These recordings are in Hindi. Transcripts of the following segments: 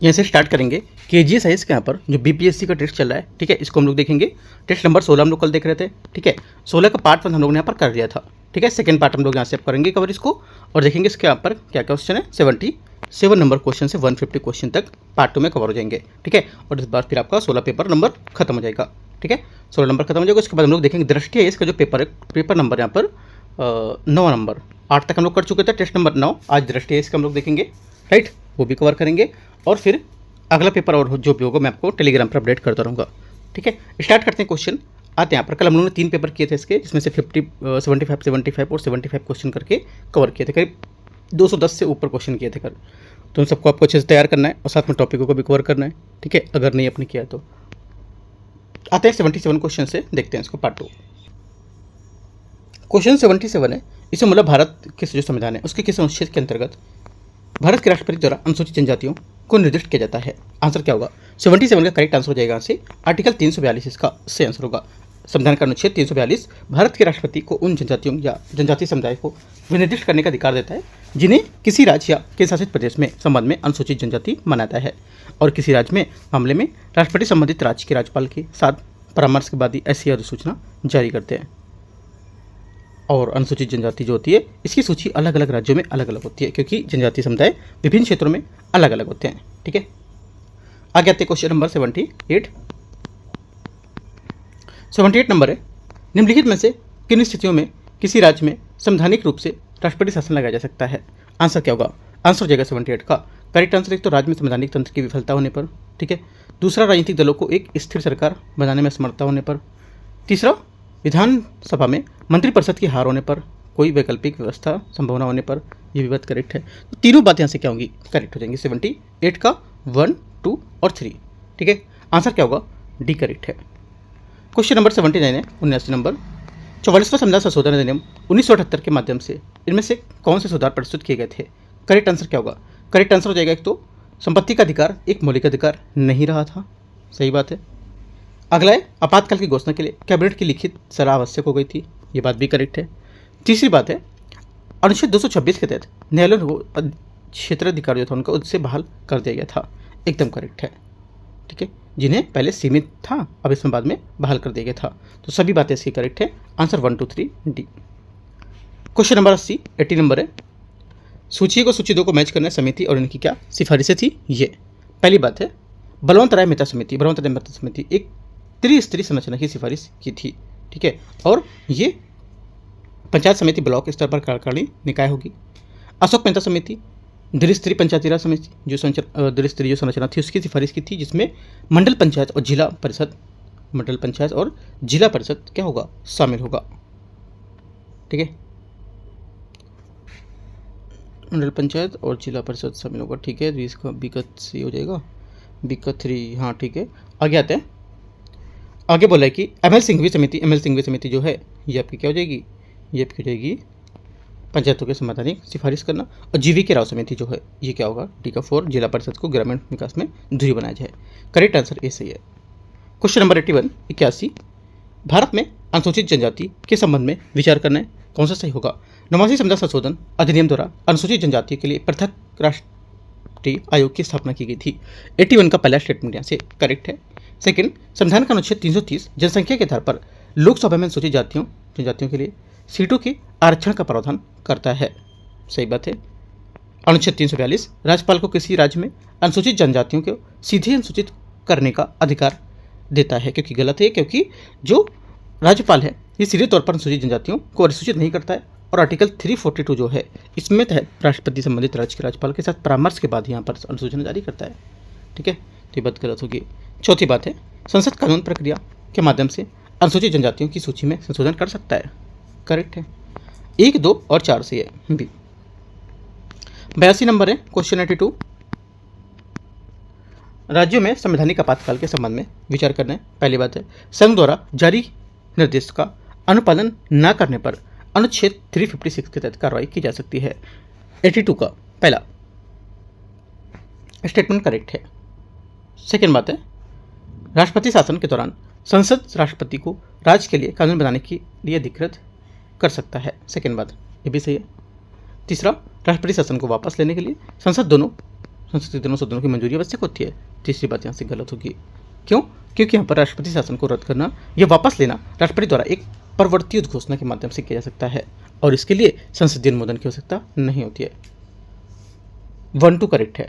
यहाँ से स्टार्ट करेंगे KGS के यहाँ पर जो BPSC का टेस्ट चल रहा है, ठीक है, इसको हम लोग देखेंगे। टेस्ट नंबर 16 हम लोग कल देख रहे थे, ठीक है। 16 का पार्ट 1 हम लोग ने यहाँ पर कर लिया था, ठीक है। सेकंड पार्ट हम लोग यहाँ से करेंगे कवर इसको, और देखेंगे इसके यहाँ पर क्या क्या क्वेश्चन है। 77 नंबर क्वेश्चन से 150 क्वेश्चन तक पार्ट 2 में कवर हो जाएंगे, ठीक है। और इस बार फिर आपका 16 पेपर नंबर खत्म हो जाएगा, ठीक है। 16 नंबर खत्म हो जाएगा। उसके बाद हम लोग देखेंगे दृष्टि है इसका जो पेपर है, पेपर नंबर यहाँ पर 9 नंबर, 8 तक हम लोग कर चुके थे टेस्ट नंबर 9, आज दृष्टि है इसका हम लोग देखेंगे, राइट, वो भी कवर करेंगे। और फिर अगला पेपर और जो भी होगा मैं आपको टेलीग्राम पर अपडेट करता रहूँगा, ठीक है। स्टार्ट करते हैं, क्वेश्चन आते हैं यहाँ पर। कल हम लोगों ने 3 पेपर किए थे इसके, जिसमें से 75 और 75 क्वेश्चन करके कवर किए थे, करीब 210 से ऊपर क्वेश्चन किए थे कल। तो उन सबको आपको अच्छे से तैयार करना है और साथ में टॉपिकों को भी कवर करना है, ठीक है, अगर नहीं अपने किया तो। आते हैं 77 क्वेश्चन से, देखते हैं इसको पार्ट 2। क्वेश्चन 77 है, इसमें मतलब भारत के जो संविधान है उसके किस अनुच्छेद के अंतर्गत भारत के राष्ट्रपति द्वारा अनुसूचित जनजातियों को निर्दिष्ट किया जाता है। आंसर क्या होगा? 77 का करेक्ट आंसर हो जाएगा यहाँ से आर्टिकल 342, इसका सही आंसर होगा। संविधान का अनुच्छेद 342 भारत के राष्ट्रपति को उन जनजातियों या जनजातीय समुदाय को विनिर्दिष्ट करने का अधिकार देता है जिन्हें किसी राज्य या केंद्र शासित प्रदेश में संबंध में अनुसूचित जनजाति मानता है, और किसी राज्य में मामले में राष्ट्रपति संबंधित राज्य के राज्यपाल के साथ परामर्श के बाद ही ऐसी अधिसूचना जारी करते हैं। और अनुसूचित जनजाति जो होती है इसकी सूची अलग अलग राज्यों में अलग अलग होती है, क्योंकि जनजातीय समुदाय विभिन्न क्षेत्रों में अलग अलग होते हैं, ठीक है। आगे आते हैं क्वेश्चन नंबर 78 नंबर है, निम्नलिखित में से किन स्थितियों में किसी राज्य में संवैधानिक रूप से राष्ट्रपति शासन लगाया जा सकता है। आंसर क्या होगा? आंसर हो जाएगा 78 का करेक्ट आंसर। एक तो राज्य में संवैधानिक तंत्र की विफलता होने पर, ठीक है। दूसरा, राजनीतिक दलों को एक स्थिर सरकार बनाने में असमर्थता होने पर। तीसरा, विधानसभा में मंत्रिपरिषद की हार होने पर, कोई वैकल्पिक व्यवस्था संभावना होने पर। ये भी बात करेक्ट है। तो तीनों बातें यहाँ से क्या होंगी? करेक्ट हो जाएंगी। 78 का 1, 2 और 3, ठीक है। आंसर क्या होगा? डी करेक्ट है। क्वेश्चन नंबर 79 है, 79 नंबर, 44वां संविधान संशोधन अधिनियम 1978 के माध्यम से इनमें से कौन से सुधार प्रस्तुत किए गए थे? करेक्ट आंसर क्या होगा? करेक्ट आंसर हो जाएगा एक तो संपत्ति का अधिकार एक मौलिक अधिकार नहीं रहा था, सही बात है। अगला है आपातकाल की घोषणा के लिए कैबिनेट की लिखित सलाह आवश्यक हो गई थी, ये बात भी करेक्ट है। तीसरी बात है अनुच्छेद 226 के तहत न्यायालयों को क्षेत्राधिकार जो था उनका उससे बहाल कर दिया गया था, एकदम करेक्ट है, ठीक है। जिन्हें पहले सीमित था अब इसमें बाद में बहाल कर दिया गया था। तो सभी बातें इसकी करेक्ट है। Answer 1, 2, 3 D. Question number 80 number है, सूची को सूची 2 को मैच करना समिति और इनकी क्या सिफारिशें थी? ये पहली बात है बलवंत राय मेहता समिति एक त्रिस्तरीय संरचना की सिफारिश की थी, ठीक है। और ये पंचायत समिति ब्लॉक स्तर पर कार्यकारिणी निकाय होगी। अशोक मेहता समिति द्विस्तरीय पंचायती राज समिति जो द्विस्तरीय जो संरचना थी उसकी सिफारिश की थी, जिसमें मंडल पंचायत और जिला परिषद क्या होगा? शामिल होगा, ठीक है। मंडल पंचायत और जिला परिषद शामिल होगा, ठीक है। तो इसका विकत सी हो जाएगा, विकत 3, हाँ ठीक है। आगे आते हैं, आगे बोला है कि एमएल सिंघवी समिति जो है ये आपकी क्या हो जाएगी? ये आपकी हो जाएगी पंचायतों के संवैधानिक सिफारिश करना। और GV राव समिति जो है ये क्या होगा? डी का 4 जिला परिषद को ग्रामीण विकास में ध्रुव बनाया जाए। करेक्ट आंसर ए सही है। क्वेश्चन नंबर 81 भारत में अनुसूचित जनजाति के संबंध में विचार करना है, कौन सा सही होगा? 89 संविधान संशोधन अधिनियम द्वारा अनुसूचित जनजाति के लिए पृथक राष्ट्रीय आयोग की स्थापना की गई थी। 81 का पहला स्टेटमेंट यहाँ से करेक्ट है। सेकंड, संविधान का अनुच्छेद 330 जनसंख्या के आधार पर लोकसभा में अनुसूचित जनजातियों के लिए सीटों के आरक्षण का प्रावधान करता है, सही बात है। अनुच्छेद 342 राज्यपाल को किसी राज्य में अनुसूचित जनजातियों को सीधे अनुसूचित करने का अधिकार देता है, क्योंकि गलत है, क्योंकि जो राज्यपाल है ये सीधे तौर पर अनुसूचित जनजातियों को अधिसूचित नहीं करता है। और आर्टिकल 342 जो है इसमें तहत राष्ट्रपति संबंधित राज्य के राज्यपाल के साथ परामर्श के बाद यहाँ पर अनुसूचना जारी करता है, ठीक है। तो ये बात गलत होगी। चौथी बात है संसद कानून प्रक्रिया के माध्यम से अनुसूचित जनजातियों की सूची में संशोधन कर सकता है, करेक्ट है। 1, 2 और 4 से है बी। 82 नंबर है क्वेश्चन 82, राज्यों में संवैधानिक आपातकाल के संबंध में विचार करना है। पहली बात है संघ द्वारा जारी निर्देश का अनुपालन न करने पर अनुच्छेद 356 के तहत कार्रवाई की जा सकती है। 82 का पहला स्टेटमेंट करेक्ट है। सेकेंड बात है राष्ट्रपति शासन के दौरान संसद राष्ट्रपति को राज्य के लिए कानून बनाने के लिए अधिकृत कर सकता है, सेकेंड बात ये भी सही है। तीसरा, राष्ट्रपति शासन को वापस लेने के लिए संसद संसदीय दोनों सदनों की मंजूरी आवश्यक होती है। तीसरी बात यहाँ से गलत होगी। क्यों? क्योंकि यहाँ पर राष्ट्रपति शासन को रद्द करना या वापस लेना राष्ट्रपति द्वारा एक प्रवर्ती उद्घोषणा के माध्यम से किया जा सकता है और इसके लिए संसदीय अनुमोदन की आवश्यकता नहीं होती है। 1-2 करेक्ट है।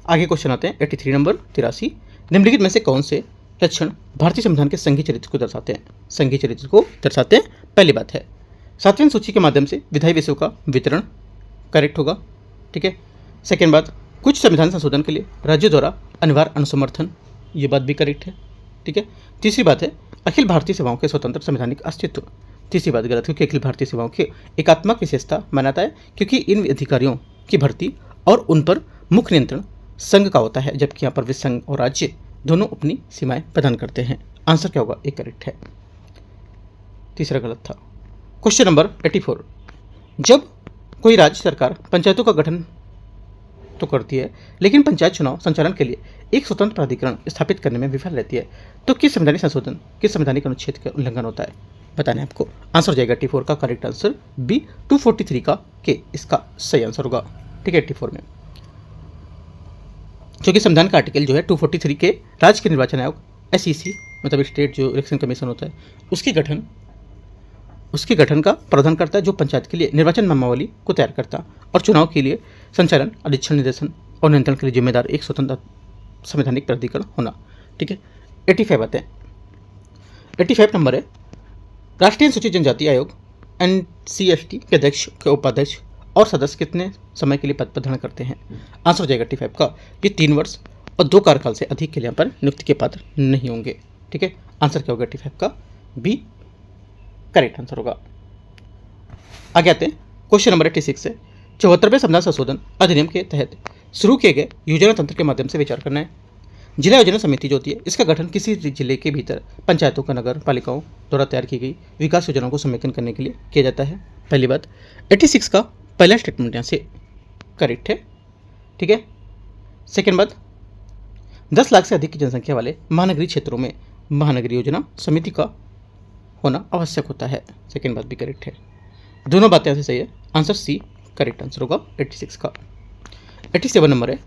आगे क्वेश्चन आते हैं 83 नंबर 83। निम्नलिखित में से कौन से लक्षण भारतीय संविधान के संघीय चरित्र को दर्शाते हैं? संघीय चरित्र को दर्शाते हैं। पहली बात है 7वीं सूची के माध्यम से विधायी विषयों का वितरण, करेक्ट होगा। ठीक है। सेकेंड बात, कुछ संविधान संशोधन के लिए राज्यों द्वारा अनिवार्य अनुसमर्थन, ये बात भी करेक्ट है। ठीक है। तीसरी बात है अखिल भारतीय सेवाओं के स्वतंत्र संवैधानिक अस्तित्व। तीसरी बात गलत, क्योंकि अखिल भारतीय सेवाओं की एकात्मक विशेषता मानता है, क्योंकि इन अधिकारियों की भर्ती और उन पर मुख्य नियंत्रण संघ का होता है, जबकि यहाँ पर संघ और राज्य दोनों अपनी सीमाएं प्रदान करते हैं। आंसर क्या होगा? एक करेक्ट है, तीसरा गलत था। Question number 84। जब कोई राज्य सरकार पंचायतों का गठन तो करती है लेकिन पंचायत चुनाव संचालन के लिए एक स्वतंत्र प्राधिकरण स्थापित करने में विफल रहती है, तो किस संवैधानिक संशोधन, किस संवैधानिक अनुच्छेद का उल्लंघन होता है? बताना है आपको। आंसर हो जाएगा 84 का करेक्ट आंसर बी 243 का के, इसका सही आंसर होगा। ठीक है। 84 में क्योंकि संविधान का आर्टिकल जो है 243 के राज्य के निर्वाचन आयोग SEC मतलब स्टेट जो इलेक्शन कमीशन होता है उसके गठन का प्रावधान करता है, जो पंचायत के लिए निर्वाचन नामावली को तैयार करता और चुनाव के लिए संचालन, अधीक्षण, निर्देशन और नियंत्रण के लिए जिम्मेदार एक स्वतंत्र संवैधानिक प्राधिकरण होना। ठीक है। 85 आते हैं। 85 नंबर है राष्ट्रीय अनुसूचित जनजाति आयोग NCST के अध्यक्ष के उपाध्यक्ष और सदस्य कितने समय के लिए पद पर धारण करते हैं? आंसर हो जाएगा 85 का ये 3 वर्ष और 2 कार्यकाल से अधिक के लिए यहाँ पर नियुक्ति के पात्र नहीं होंगे। ठीक है। आंसर क्या होगा? 85 का बी करेक्ट आंसर होगा। आगे आते हैं क्वेश्चन नंबर 86 से 74वें संविधान संशोधन अधिनियम के तहत शुरू किए गए योजना तंत्र के माध्यम से विचार करना है। जिला योजना समिति जो होती है इसका गठन किसी जिले के भीतर पंचायतों का नगर पालिकाओं द्वारा तैयार की गई विकास योजनाओं को समेकन करने के लिए किया जाता है। पहली बात 86 का पहला स्टेटमेंट यहाँ से करेक्ट है। ठीक है। सेकेंड बात 10 लाख से अधिक की जनसंख्या वाले महानगरीय क्षेत्रों में महानगरीय योजना समिति का होना आवश्यक होता है। सेकेंड बात भी करेक्ट है। दोनों बातें यहाँ से सही है। आंसर सी करेक्ट आंसर होगा 86 का। 87 नंबर है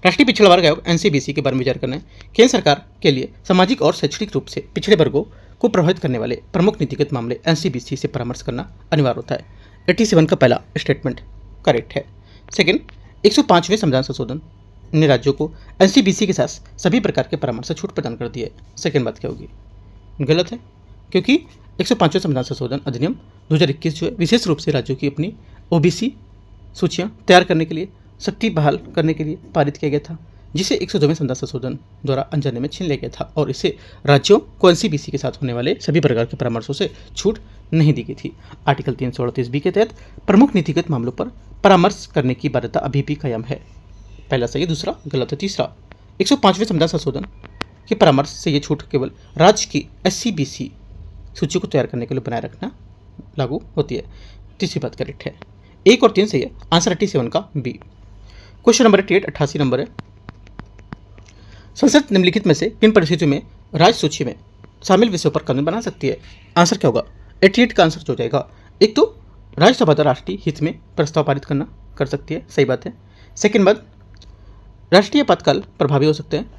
राष्ट्रीय पिछड़ा वर्ग आयोग NCBC के बारे में विचार करना है। केंद्र सरकार के लिए सामाजिक और शैक्षणिक रूप से पिछड़े वर्गों को प्रभावित करने वाले प्रमुख नीतिगत मामले NCBC से परामर्श करना अनिवार्य होता है। 87 का पहला स्टेटमेंट करेक्ट है। सेकेंड 105वें संविधान संशोधन ने राज्यों को NCBC के साथ सभी प्रकार के परामर्श से छूट प्रदान कर दी है। सेकेंड बात क्या होगी? गलत है, क्योंकि 105वें संविधान संशोधन अधिनियम 2021 जो है विशेष रूप से राज्यों की अपनी OBC सूचियां तैयार करने के लिए शक्ति बहाल करने के लिए पारित किया गया था, जिसे 102वें संविधान संशोधन द्वारा अनजाने में छीन लिया गया था और इससे राज्यों को NCBC के साथ होने वाले सभी प्रकार के परामर्शों से छूट नहीं दी गई थी। आर्टिकल 338B के तहत प्रमुख नीतिगत मामलों पर परामर्श करने की बाध्यता अभी भी कायम है। पहला सही, दूसरा गलत है। तीसरा 105वें संविधान संशोधन के परामर्श से ये छूट केवल राज्य की SCBC सूची को तैयार करने के लिए बनाए रखना लागू होती है। तीसरी बात करेक्ट है। 1 और 3 सही है। आंसर 87 का बी। क्वेश्चन नंबर 88 नंबर है संसद निम्नलिखित में से किन परिस्थितियों में राज्य सूची में शामिल विषयों पर कानून बना सकती है? आंसर क्या होगा? 88 का आंसर हो जाएगा। एक तो राज्यसभा द्वारा राष्ट्रीय हित में प्रस्ताव पारित करना कर सकती है, सही बात है। सेकेंड बात राष्ट्रीय आपातकाल प्रभावी हो सकते हैं।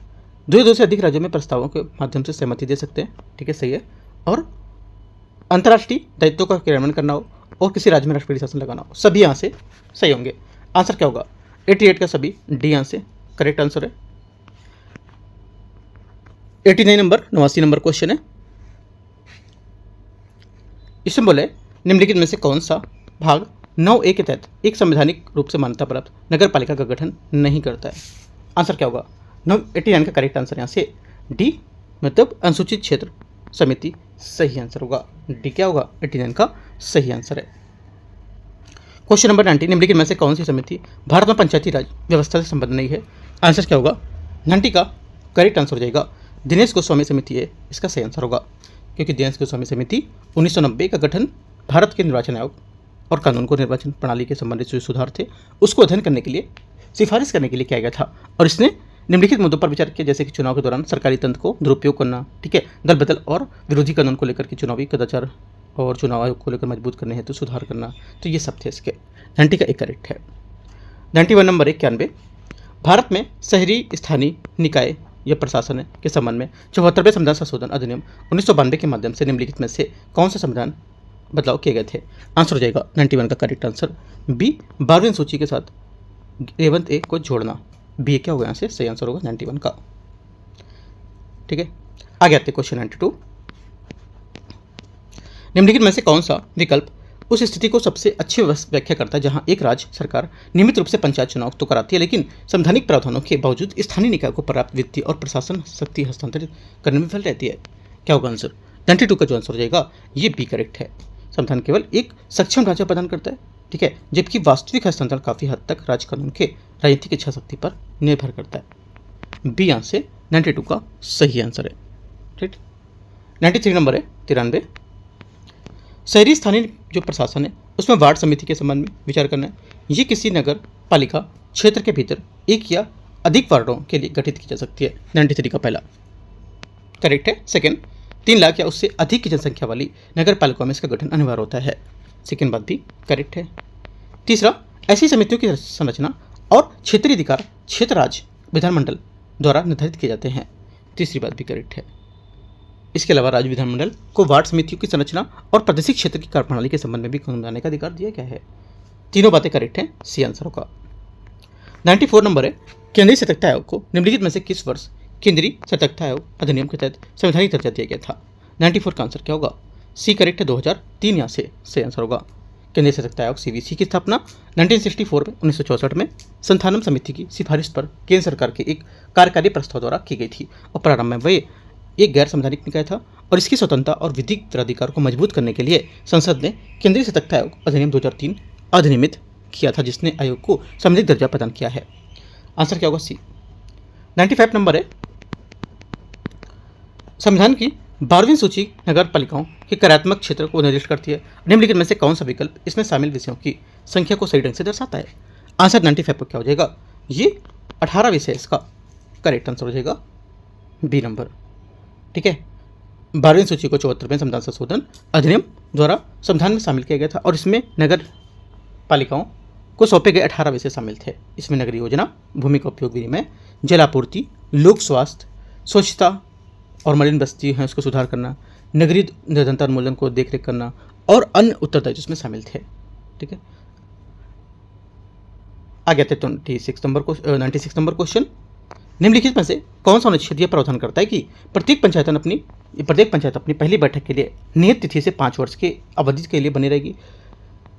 2 से अधिक राज्यों में प्रस्तावों के माध्यम से सहमति दे सकते हैं, ठीक है, सही है। और अंतर्राष्ट्रीय दायित्वों का क्रियान्वयन करना हो और किसी राज्य में राष्ट्रपति शासन लगाना हो, सभी यहाँ से सही होंगे। आंसर क्या होगा? 88 का सभी डी यहाँ से करेक्ट आंसर है। 89 नंबर 89 नंबर क्वेश्चन है, इसमें बोले निम्नलिखित में से कौन सा भाग 9A के तहत एक संवैधानिक रूप से मान्यता प्राप्त नगर पालिका का गठन नहीं करता है? आंसर क्या होगा? 89 का करेक्ट आंसर यहाँ से डी मतलब अनुसूचित क्षेत्र समिति सही आंसर होगा। डी क्या होगा? 89 का सही आंसर है। क्वेश्चन नंबर 90 निम्नलिखित में से कौन सी समिति भारत में पंचायती राज व्यवस्था से संबंध नहीं है? आंसर क्या होगा? 90 का करेक्ट आंसर हो जाएगा दिनेश गोस्वामी समिति है, इसका सही आंसर होगा, क्योंकि दिनेश गोस्वामी समिति 1990 का गठन भारत के निर्वाचन आयोग और कानून को निर्वाचन प्रणाली के संबंधित जो सुधार थे उसको अध्ययन करने के लिए सिफारिश करने के लिए किया गया था और इसने निम्नलिखित मुद्दों पर विचार किया, जैसे कि चुनाव के दौरान सरकारी तंत्र को दुरुपयोग करना, ठीक है, दल बदल और विरोधी कानून को लेकर के चुनावी कदाचार और चुनाव आयोग को लेकर मजबूत करने हेतु सुधार करना। तो ये सब थे इसके। 90 का एक करेक्ट है। 91 नंबर 91, भारत में शहरी स्थानीय निकाय या प्रशासन के संबंध में 74वें संविधान संशोधन अधिनियम 1992 के माध्यम से निम्नलिखित में से कौन सा संविधान बदलाव किए गए थे? आंसर हो जाएगा 91 का करेक्ट आंसर बी, 12वीं सूची के साथ 11th ए को जोड़ना। बी क्या होगा यहाँ से सही आंसर होगा 91 का। ठीक है, आगे आते क्वेश्चन 92। निम्नलिखित में से कौन सा विकल्प उस स्थिति को सबसे अच्छी व्याख्या करता है जहां एक राज्य सरकार नियमित रूप से पंचायत चुनाव तो कराती है, लेकिन संवैधानिक प्रावधानों के बावजूद स्थानीय निकाय को पर्याप्त वित्तीय और प्रशासन शक्ति हस्तांतरित करने में विफल रहती है? क्या होगा आंसर? 92 का जो आंसर हो जाएगा ये बी करेक्ट है। संविधान केवल एक सक्षम राज्य प्रदान करता है, ठीक है, जबकि वास्तविक हस्तांतरण काफी हद तक राज्य कानून के राजनीतिक इच्छा शक्ति पर निर्भर करता है। बी यहाँ से 92 का सही आंसर है। ठीक, 93 नंबर है 93, शहरी स्थानीय जो प्रशासन है उसमें वार्ड समिति के संबंध में विचार करना है। ये किसी नगर पालिका क्षेत्र के भीतर एक या अधिक वार्डों के लिए गठित की जा सकती है। 93 का पहला करेक्ट है। सेकंड, 3 लाख या उससे अधिक की जनसंख्या वाली नगर पालिकाओं में इसका गठन अनिवार्य होता है। सेकंड बात भी करेक्ट है। तीसरा, ऐसी समितियों की संरचना और क्षेत्रीय अधिकार क्षेत्र राज्य विधानमंडल द्वारा निर्धारित किए जाते हैं। तीसरी बात भी करेक्ट है। इसके अलावा राज्य विधानमंडल को वार्ड समितियों की संरचना और प्रादेशिक क्षेत्र की कार्यप्रणाली के संबंध में भी कानून बनाने का अधिकार दिया गया है। तीनों बातें करेक्ट हैं, सी आंसर होगा। 94 नंबर है, केंद्रीय सतर्कता आयोग को निम्नलिखित में से किस वर्ष केंद्रीय सतर्कता आयोग अधिनियम के तहत संवैधानिक दर्जा दिया गया था? 94 का आंसर क्या होगा? सी करेक्ट है, 2003 यहाँ से सही आंसर होगा। केंद्रीय सतर्कता आयोग सीवीसी की स्थापना 1964 में 1964 में संथानम समिति की सिफारिश पर केंद्र सरकार के एक कार्यकारी प्रस्ताव द्वारा की गई थी और प्रारंभ में वह एक गैर संवैधानिक निकाय था और इसकी स्वतंत्रता और विधिक उत्तराधिकार को मजबूत करने के लिए संसद ने केंद्रीय सतर्कता आयोग अधिनियम 2003 अधिनियमित किया था, जिसने आयोग को संवैधानिक दर्जा प्रदान किया है। आंसर क्या होगा? सी। 95 नंबर है, संविधान की 12वीं सूची नगर पालिकाओं के कार्यात्मक क्षेत्र को निर्दिष्ट करती है। निम्नलिखित में से कौन सा विकल्प इसमें शामिल विषयों की संख्या को सही ढंग से दर्शाता है? आंसर 95 को क्या हो जाएगा? ये 18 विषय इसका करेक्ट आंसर हो जाएगा बी नंबर। ठीक है, 12वीं सूची को 74वें संविधान संशोधन अधिनियम द्वारा संविधान में शामिल किया गया था और इसमें नगर पालिकाओं को सौंपे गए 18 विषय शामिल थे। इसमें नगरीय योजना, भूमि का उपयोग विनिमय, जल आपूर्ति, लोक स्वास्थ्य, स्वच्छता और मलिन बस्ती है उसको सुधार करना, नगरीय निर्धनता उन्मूलन को देखरेख करना और अन्य उत्तरदायित्व इसमें शामिल थे। ठीक है, आगे आते 96 नंबर क्वेश्चन। निम्नलिखित में से कौन सा अनुच्छेद यह प्रावधान करता है कि प्रत्येक पंचायत अपनी पहली बैठक के लिए नियत तिथि से 5 वर्ष की अवधि के लिए बनी रहेगी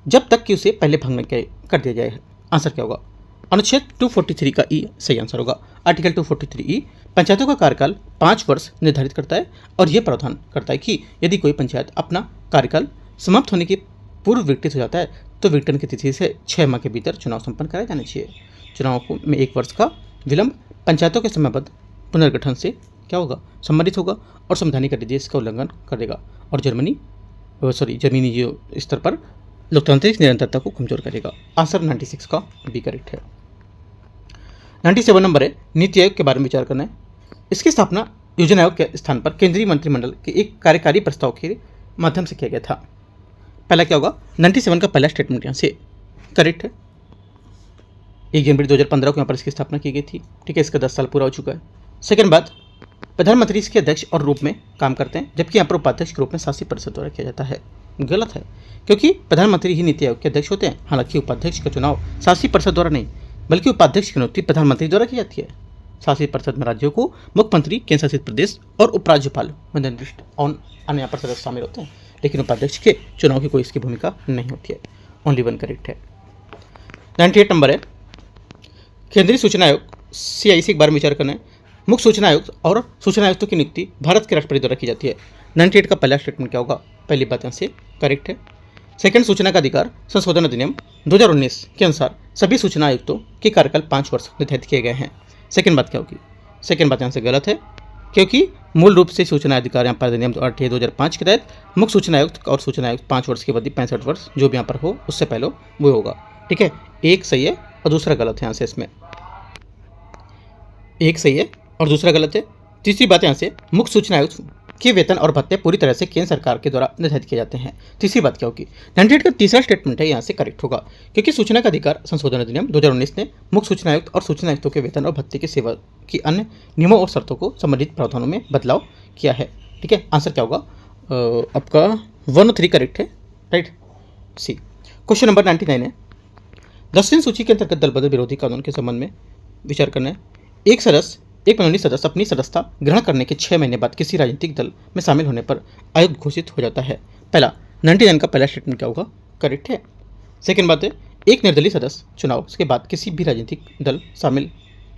जब तक कि उसे पहले भंग कर दिया जाए? आंसर क्या होगा? अनुच्छेद 243 का ई सही आंसर होगा। आर्टिकल 243 ई पंचायतों का कार्यकाल 5 वर्ष निर्धारित करता है और यह प्रावधान करता है कि यदि कोई पंचायत अपना कार्यकाल समाप्त होने के पूर्व विघटित हो जाता है तो विघटन की तिथि से 6 माह के भीतर चुनाव संपन्न कराए जाने चाहिए। चुनाव में 1 वर्ष का विलंब पंचायतों के समयबद्ध पुनर्गठन से क्या होगा? संबंधित होगा और संवैधानिक अधिदेश का उल्लंघन कर देगा और जमीनी जो स्तर पर लोकतांत्रिक निरंतरता को कमजोर करेगा। आंसर 96 का बी करेक्ट है। 97 नंबर है, नीति आयोग के बारे में विचार करना है। इसकी स्थापना योजना आयोग के स्थान पर केंद्रीय मंत्रिमंडल के एक कार्यकारी प्रस्ताव के माध्यम से किया गया था। पहला क्या होगा? 97 का पहला स्टेटमेंट यहाँ से करेक्ट है। 1 जनवरी 2015 को यहाँ पर इसकी स्थापना की गई थी। ठीक है, इसका 10 साल पूरा हो चुका है। सेकंड बात, प्रधानमंत्री इसके अध्यक्ष और रूप में काम करते हैं, जबकि यहाँ पर उपाध्यक्ष के रूप में शासी परिषद द्वारा किया जाता है। गलत है, क्योंकि प्रधानमंत्री ही नीति आयोग के अध्यक्ष होते हैं। हालांकि उपाध्यक्ष का चुनाव शासी परिषद द्वारा नहीं बल्कि उपाध्यक्ष की नियुक्ति प्रधानमंत्री द्वारा की जाती है। शासी परिषद में राज्यों को मुख्यमंत्री, केंद्र शासित प्रदेश और उपराज्यपाल निर्दिष्ट अन्य यहाँ पर सदस्य शामिल होते हैं, लेकिन उपाध्यक्ष के चुनाव की कोई इसकी भूमिका नहीं होती है। ओनली 1 करेक्ट है। 98 नंबर है, केंद्रीय सूचना आयोग CIC के बारे में विचार करना है। मुख्य सूचना आयुक्त और सूचना आयुक्तों की नियुक्ति भारत के राष्ट्रपति द्वारा की जाती है। 98 का पहला स्टेटमेंट क्या होगा? पहली बात यहाँ से करेक्ट है। सेकंड, सूचना का अधिकार संशोधन अधिनियम 2019 के अनुसार सभी सूचना आयुक्तों के कार्यकाल 5 वर्ष निर्धारित किए गए हैं। सेकंड बात क्या होगी? सेकंड बात यहाँ से गलत है, क्योंकि मूल रूप से सूचना अधिकार यहाँ पर अधिनियम 2005 के तहत मुख्य सूचना आयुक्त और सूचना आयुक्त 5 वर्ष की अवधि 65 वर्ष जो भी यहाँ पर हो उससे पहले वो होगा। ठीक है, एक सही है और दूसरा गलत है। यहाँ से इसमें एक सही है और दूसरा गलत है। तीसरी बात यहाँ से मुख्य सूचना आयुक्त के वेतन और भत्ते पूरी तरह से केंद्र सरकार के द्वारा निर्धारित किए जाते हैं। तीसरी बात क्या होगी? 98 का तीसरा स्टेटमेंट है, यहाँ से करेक्ट होगा, क्योंकि सूचना का अधिकार संशोधन अधिनियम 2019 ने मुख्य सूचना आयुक्त और सूचना आयुक्तों के वेतन और भत्ते की सेवा की अन्य नियमों और शर्तों को संबंधित प्रावधानों में बदलाव किया है। ठीक है, आंसर क्या होगा? आपका 1 और 3 करेक्ट है, राइट, सी। क्वेश्चन नंबर 99 है, 10वीं सूची के अंतर्गत दल बदल विरोधी कानून के संबंध में विचार करना है। एक मनोनीत सदस्य अपनी सदस्यता ग्रहण करने के 6 महीने बाद किसी राजनीतिक दल में शामिल होने पर आयुक्त घोषित हो जाता है। पहला 99 का पहला स्टेटमेंट क्या होगा? करेक्ट है। सेकेंड बात है, एक निर्दलीय सदस्य चुनाव के बाद किसी भी राजनीतिक दल शामिल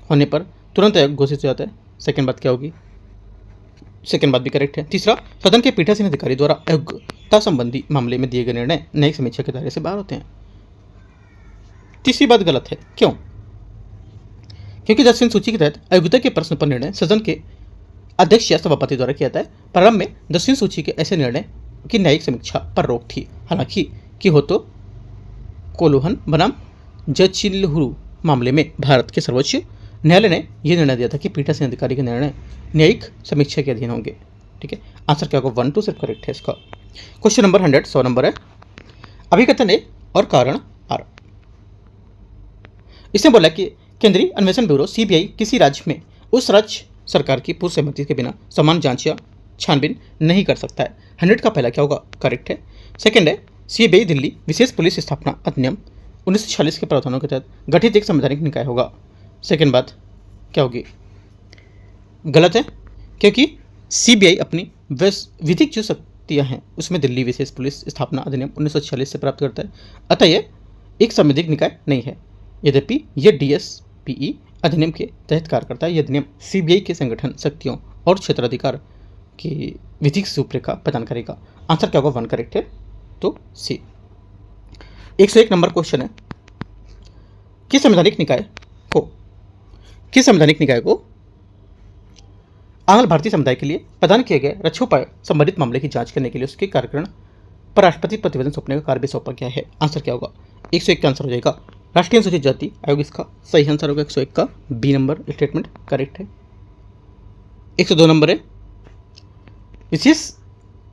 होने पर तुरंत आयुक्त घोषित हो जाता है। सेकेंड बात क्या होगी? सेकेंड बात भी करेक्ट है। तीसरा, सदन के पीठासीन अधिकारी द्वारा अयोग्यता संबंधी मामले में दिए गए निर्णय न्यायिक समीक्षा के दायरे से बाहर होते हैं। तीसरी बात गलत है, क्यों? क्योंकि 10वीं सूची के तहत अयोग्यता के प्रश्न पर निर्णय सदन के अध्यक्ष या सभापति द्वारा किया जाता है। प्रारंभ में 10वीं सूची के ऐसे निर्णय की न्यायिक समीक्षा पर रोक थी, हालांकि कि हो तो कोल्हान बनाम जचिलहुरु मामले में भारत के सर्वोच्च न्यायालय ने यह निर्णय दिया था कि पीठासीन अधिकारी के निर्णय न्यायिक समीक्षा के अधीन होंगे। ठीक है, आंसर क्या होगा? 1 2 सिर्फ करेक्ट है इसका। क्वेश्चन नंबर 100 नंबर है, अभिकथन ए और कारण आर। इसने बोला कि केंद्रीय अन्वेषण ब्यूरो सीबीआई किसी राज्य में उस राज्य सरकार की पूर्व सहमति के बिना समान जांच या छानबीन नहीं कर सकता है। 100 का पहला क्या होगा? करेक्ट है। सेकंड है, सीबीआई दिल्ली विशेष पुलिस स्थापना अधिनियम 1946 के प्रावधानों के तहत गठित एक संवैधानिक निकाय होगा। सेकंड बात क्या होगी? गलत है, क्योंकि सीबीआई अपनी विधिक जो शक्तियां हैं उसमें दिल्ली विशेष पुलिस स्थापना अधिनियम 1946 से प्राप्त करता है, अतः यह एक संवैधानिक निकाय नहीं है। यद्यपि यह डीएसपीई अधिनियम के तहत कार्य करता है। यह अधिनियम सीबीआई के संगठन शक्तियों और क्षेत्राधिकार की विधिक रूपरेखा प्रदान करेगा। आंसर क्या होगा? 1 करेक्ट है, तो सी। 101 नंबर क्वेश्चन है, किस संवैधानिक निकाय को आंग्ल भारतीय समुदाय के लिए प्रदान किए गए रक्षोपाय संबंधित मामले की जांच करने के लिए उसके कार्यक्रम पर राष्ट्रपति प्रतिवेदन सौंपने का कार्य भी सौंपा गया है? आंसर क्या होगा? 101 का आंसर हो जाएगा राष्ट्रीय अनुसूचित जाति आयोग। इसका सही आंसर होगा 101 का बी नंबर स्टेटमेंट करेक्ट है। 102 नंबर है, विशेष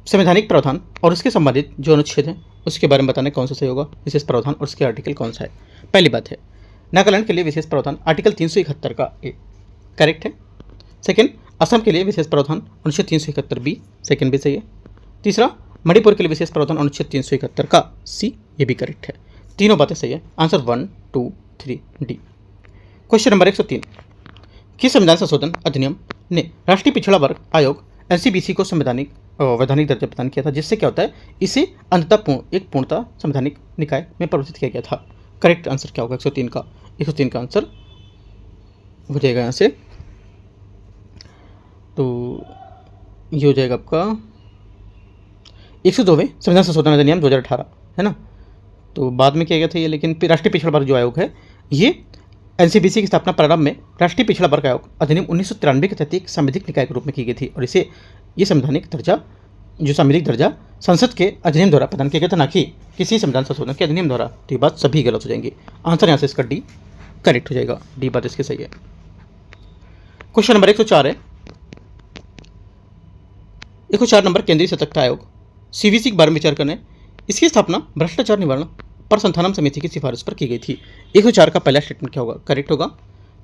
संवैधानिक प्रावधान और उसके संबंधित जो अनुच्छेद हैं उसके बारे में बताने कौन सा सही होगा? विशेष प्रावधान और उसके आर्टिकल कौन सा है? पहली बात है, नागालैंड के लिए विशेष प्रावधान आर्टिकल 371 का ए करेक्ट है। सेकेंड, असम के लिए विशेष प्रावधान अनुच्छेद 371 बी, सेकेंड भी सही है। तीसरा, मणिपुर के लिए विशेष प्रावधान अनुच्छेद 371 का सी, ये भी करेक्ट है। तीनों बातें सही है। Answer 1 2 3 D. क्वेश्चन नंबर 103, किस संविधान संशोधन अधिनियम ने राष्ट्रीय पिछड़ा वर्ग आयोग एनसीबीसी को वैधानिक दर्जा प्रदान किया था, जिससे क्या होता है, इसे अंततः एक पूर्णतः संवैधानिक निकाय में परिवर्तित किया गया था? करेक्ट आंसर क्या होगा? 103 का 103 का आंसर हो जाएगा यहाँ से, तो ये हो जाएगा आपका 102वें संविधान संशोधन अधिनियम 2018 है ना। तो बाद में किया गया था ये, लेकिन राष्ट्रीय पिछड़ा वर्ग जो आयोग है ये एनसीबीसी की स्थापना प्रारंभ में राष्ट्रीय पिछड़ा वर्ग आयोग अधिनियम 1993 के तहत एक संवैधानिक निकाय के रूप में की गई थी, और इसे ये संवैधानिक दर्जा संसद के अधिनियम द्वारा प्रदान किया गया था, ना कि किसी संविधान संशोधन के अधिनियम द्वारा। तो ये बात सभी गलत हो जाएंगी। आंसर यहाँ से इसका डी करेक्ट हो जाएगा, डी बात इसकी सही है। क्वेश्चन नंबर 104 है, 104 नंबर केंद्रीय सतर्कता आयोग सीवीसी के बारे में विचार करने। इसकी स्थापना भ्रष्टाचार निवारण पर संथानम समिति की सिफारिश पर की गई थी। 104 का पहला स्टेटमेंट क्या होगा? करेक्ट होगा।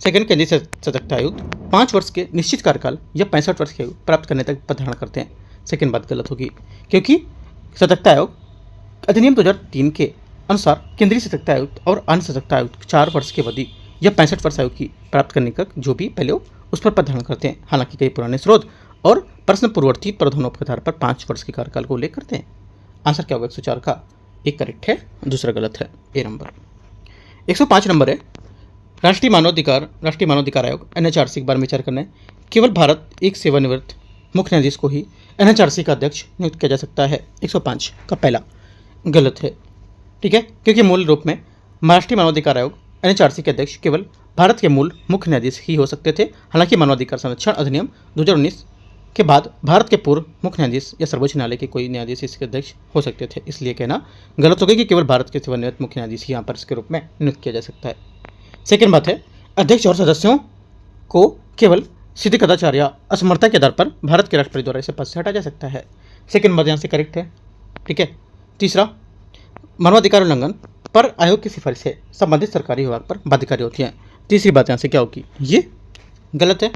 सेकंड, केंद्रीय सतर्कता आयुक्त 5 वर्ष के निश्चित कार्यकाल या 65 वर्ष की आयु प्राप्त करने तक पद धारण करते हैं। सेकंड बात गलत होगी, क्योंकि सतर्कता आयोग अधिनियम 2003 के अनुसार केंद्रीय सतर्कता आयुक्त और अन्य सतर्कता आयुक्त 4 वर्ष की अवधि या 65 वर्ष आयु की प्राप्त करने तक जो भी पहले उस पर पद धारण करते हैं। हालांकि कई पुराने स्रोत और प्रश्न पूर्ववर्ती प्रावधानों के आधार पर 5 वर्ष के कार्यकाल को उल्लेख करते हैं। आंसर क्या होगा? 104 का एक करेक्ट है, दूसरा गलत है, ए नंबर। 105 नंबर है, राष्ट्रीय मानवाधिकार आयोग एनएचआरसी के बारे में विचार करना है। केवल भारत एक सेवानिवृत्त मुख्य न्यायाधीश को ही एनएचआरसी का अध्यक्ष नियुक्त किया जा सकता है। 105 का पहला गलत है, ठीक है, क्योंकि मूल रूप में राष्ट्रीय मानवाधिकार आयोग एनएचआरसी के अध्यक्ष केवल भारत के मूल मुख्य न्यायाधीश ही हो सकते थे। हालांकि मानवाधिकार संरक्षण अधिनियम 2019 के बाद भारत के पूर्व मुख्य न्यायाधीश या सर्वोच्च न्यायालय के कोई न्यायाधीश इसके अध्यक्ष हो सकते थे। इसलिए कहना गलत हो गया कि केवल भारत के सेवानिवृत्त मुख्य न्यायाधीश यहाँ पर इसके रूप में नियुक्त किया जा सकता है। सेकेंड बात है, अध्यक्ष और सदस्यों को केवल सीधे कदाचार या असमर्थता के आधार पर भारत के राष्ट्रपति द्वारा इसे पद से हटाया जा सकता है। सेकंड बात यहाँ से करेक्ट है। ठीक है। तीसरा, मानवाधिकार उल्लंघन पर आयोग की सिफारिश से संबंधित सरकारी विभाग पर बाध्यकारी होती है। तीसरी बात यहाँ से क्या होगी, ये गलत है,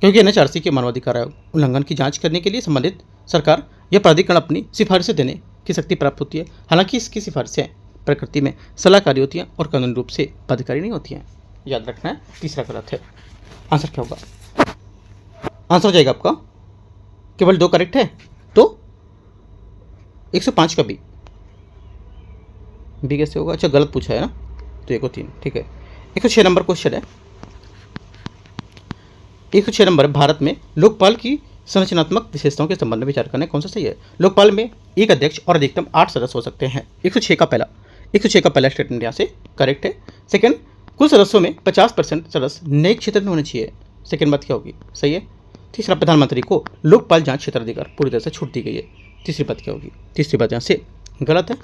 क्योंकि एनएचआरसी के मानवाधिकार आयोग उल्लंघन की जांच करने के लिए संबंधित सरकार या प्राधिकरण अपनी सिफारिशें देने की शक्ति प्राप्त होती है। हालांकि इसकी सिफारिशें प्रकृति में सलाहकारी होती हैं और कानूनी रूप से बाध्यकारी नहीं होती हैं। याद रखना है। तीसरा गलत है। आंसर क्या होगा? आंसर हो जाएगा आपका केवल 2 करेक्ट है, तो 105 का बी कैसे होगा? अच्छा, गलत पूछा है ना, तो 1 और 3। ठीक है। 106 नंबर क्वेश्चन है। 106 नंबर, भारत में लोकपाल की संरचनात्मक विशेषताओं के संबंध में विचार करना कौन सा सही है? लोकपाल में एक अध्यक्ष और अधिकतम 8 सदस्य हो सकते हैं। 106 का पहला स्टेटमेंट यहाँ से करेक्ट है। सेकंड, कुल सदस्यों में 50% सदस्य नए क्षेत्र में होने चाहिए। सेकंड बात क्या होगी? सही है। तीसरा, प्रधानमंत्री को लोकपाल जांच क्षेत्राधिकार पूरी तरह से छूट दी गई है। तीसरी बात क्या होगी? तीसरी बात यहाँ से गलत है,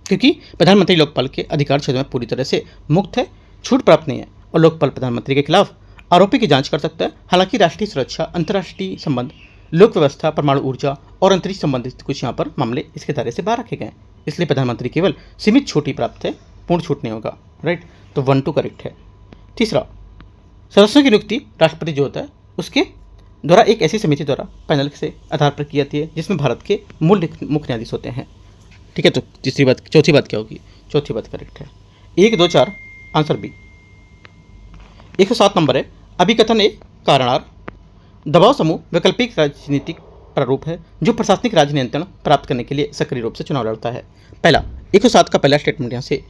क्योंकि प्रधानमंत्री लोकपाल के अधिकार क्षेत्र में पूरी तरह से मुक्त है, छूट प्राप्त नहीं है, और लोकपाल प्रधानमंत्री के खिलाफ आरोपी की जांच कर सकता है। हालांकि राष्ट्रीय सुरक्षा, अंतर्राष्ट्रीय संबंध, लोक व्यवस्था, परमाणु ऊर्जा और अंतरिक्ष संबंधित कुछ यहाँ पर मामले इसके दायरे से बाहर रखे गए हैं, इसलिए प्रधानमंत्री केवल सीमित छूट ही प्राप्त है, पूर्ण छूट नहीं होगा। राइट, तो 1 2 करेक्ट है। तीसरा, सदस्यों की नियुक्ति राष्ट्रपति जो होता है उसके द्वारा एक ऐसी समिति द्वारा पैनल से आधार पर की जाती है जिसमें भारत के मूल मुख्य न्यायाधीश होते हैं। ठीक है। तो चौथी बात क्या होगी? चौथी बात करेक्ट है। 1 2 4 आंसर बी। 107 नंबर है, अभिकथन एक कारणार दबाव समूह वैकल्पिक राजनीतिक प्रारूप है जो प्रशासनिक राज नियंत्रण प्राप्त करने के लिए सक्रिय रूप से चुनाव लड़ता है। 107 का पहला स्टेटमेंट यहाँ से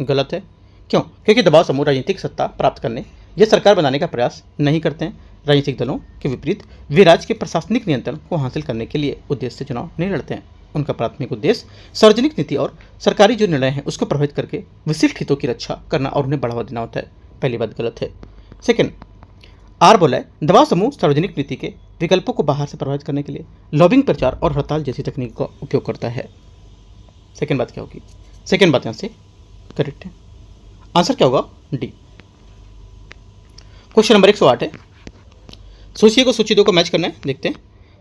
गलत है। क्यों? क्योंकि दबाव समूह राजनीतिक सत्ता प्राप्त करने या सरकार बनाने का प्रयास नहीं करते हैं। राजनीतिक दलों के विपरीत वे राज्य के प्रशासनिक नियंत्रण को हासिल करने के लिए उद्देश्य से चुनाव नहीं लड़ते हैं। उनका प्राथमिक उद्देश्य सार्वजनिक नीति और सरकारी जो निर्णय हैं उसको प्रभावित करके विशिष्ट हितों की रक्षा करना और उन्हें बढ़ावा देना होता है। पहली बात गलत है। सेकंड, आर बोला है, दबाव समूह सार्वजनिक नीति के विकल्पों को बाहर से प्रभावित करने के लिए लॉबिंग, प्रचार और हड़ताल जैसी तकनीक का उपयोग करता है। सेकंड बात क्या होगी? सेकंड बात यहाँ से करेक्ट है। आंसर क्या होगा? डी। क्वेश्चन नंबर 108 है, सोचिए को सूची 2 को मैच करना है। देखते हैं,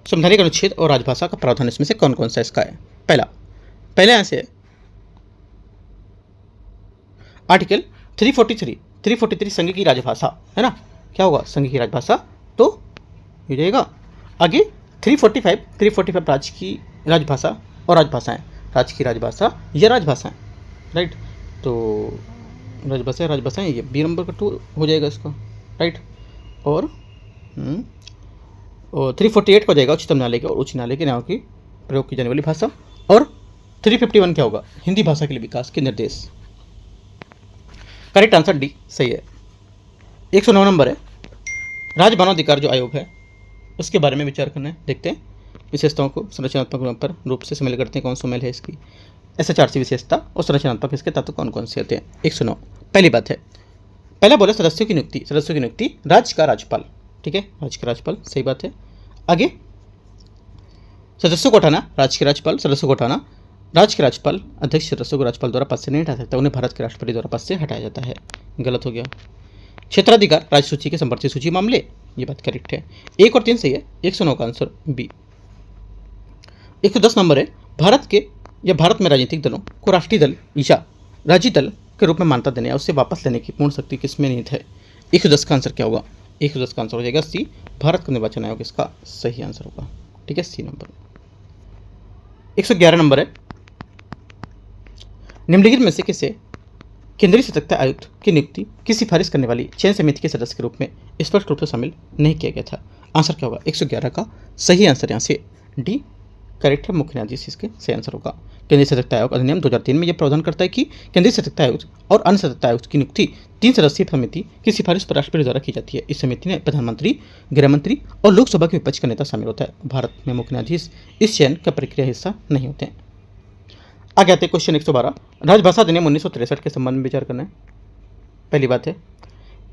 संवैधानिक अनुच्छेद और राजभाषा का प्रावधान इसमें से कौन कौन सा इसका है? पहला यहाँ से है आर्टिकल 343 संघ की राजभाषा है ना, क्या होगा? संघ की राजभाषा, तो हो जाएगा। आगे 345 राज्य की राजभाषा और राजभाषाएं, राज्य की राजभाषा या राजभाषाएं। राइट, तो राजभाषाएं ये बी नंबर का 2 हो जाएगा इसका। राइट, और 348 का हो जाएगा उच्चतम न्यायालय के और उच्च न्यायालय के न्यायों की प्रयोग की जाने वाली भाषा। और 351 क्या होगा? हिंदी भाषा के लिए विकास के निर्देश। करेक्ट आंसर डी सही है। 109 नंबर है, राज्य मानवाधिकार जो आयोग है उसके बारे में विचार करना है। देखते हैं, विशेषताओं को संरचनात्मक रूप से सम्मिलित करते हैं, कौन सुमेल है इसकी। एसएचआरसी विशेषता और संरचनात्मक इसके तत्व कौन कौन से होते हैं? 109 पहली बात है, पहला बोला सदस्यों की नियुक्ति राज्य का राज्यपाल। ठीक है, राज्य का राज्यपाल, सही बात है। आगे सदस्यों को हटाना, राज्य के राज्यपाल सदस्यों को हटाना, राज्य के राज्यपाल अध्यक्ष सदस्यों को राज्यपाल द्वारा पद से नहीं हटा सकता, उन्हें भारत के राष्ट्रपति द्वारा पद से हटाया जाता है। गलत हो गया। क्षेत्राधिकार राज्य सूची के संवर्ती सूची मामले, ये बात करेक्ट है। 1 और 3 सही है। 109 का आंसर बी। 110 नंबर है, भारत में राजनीतिक दलों को राष्ट्रीय दल या राज्य दल के रूप में मान्यता देने या उससे वापस लेने की पूर्ण शक्ति किसमें निहित है? 110 का आंसर क्या होगा? 110 का आंसर हो जाएगा सी, भारत का निर्वाचन आयोग इसका सही आंसर होगा। ठीक है, सी नंबर। 111 नंबर है, निम्नलिखित में से किसे केंद्रीय सतर्कता आयुक्त की नियुक्ति की सिफारिश करने वाली चयन समिति के सदस्य के रूप में स्पष्ट रूप से शामिल नहीं किया गया था? आंसर क्या होगा? 111 का सही आंसर यहाँ से डी करेक्ट है, मुख्य न्यायाधीश इसके सही आंसर होगा। केंद्रीय सतर्कता आयोग अधिनियम 2003 में यह प्रावधान करता है कि केंद्रीय सतर्कता आयुक्त और अन्य सतर्कता आयुक्त की नियुक्ति 3 सदस्यीय समिति की सिफारिश पर राष्ट्रपति द्वारा की जाती है। इस समिति में प्रधानमंत्री, गृहमंत्री और लोकसभा के विपक्ष का नेता शामिल होता है। भारत में मुख्य न्यायाधीश इस चयन का प्रक्रिया हिस्सा नहीं होते हैं। आगे आते हैं क्वेश्चन 112, राजभाषा अधिनियम 1963 के संबंध में विचार करना है। पहली बात है,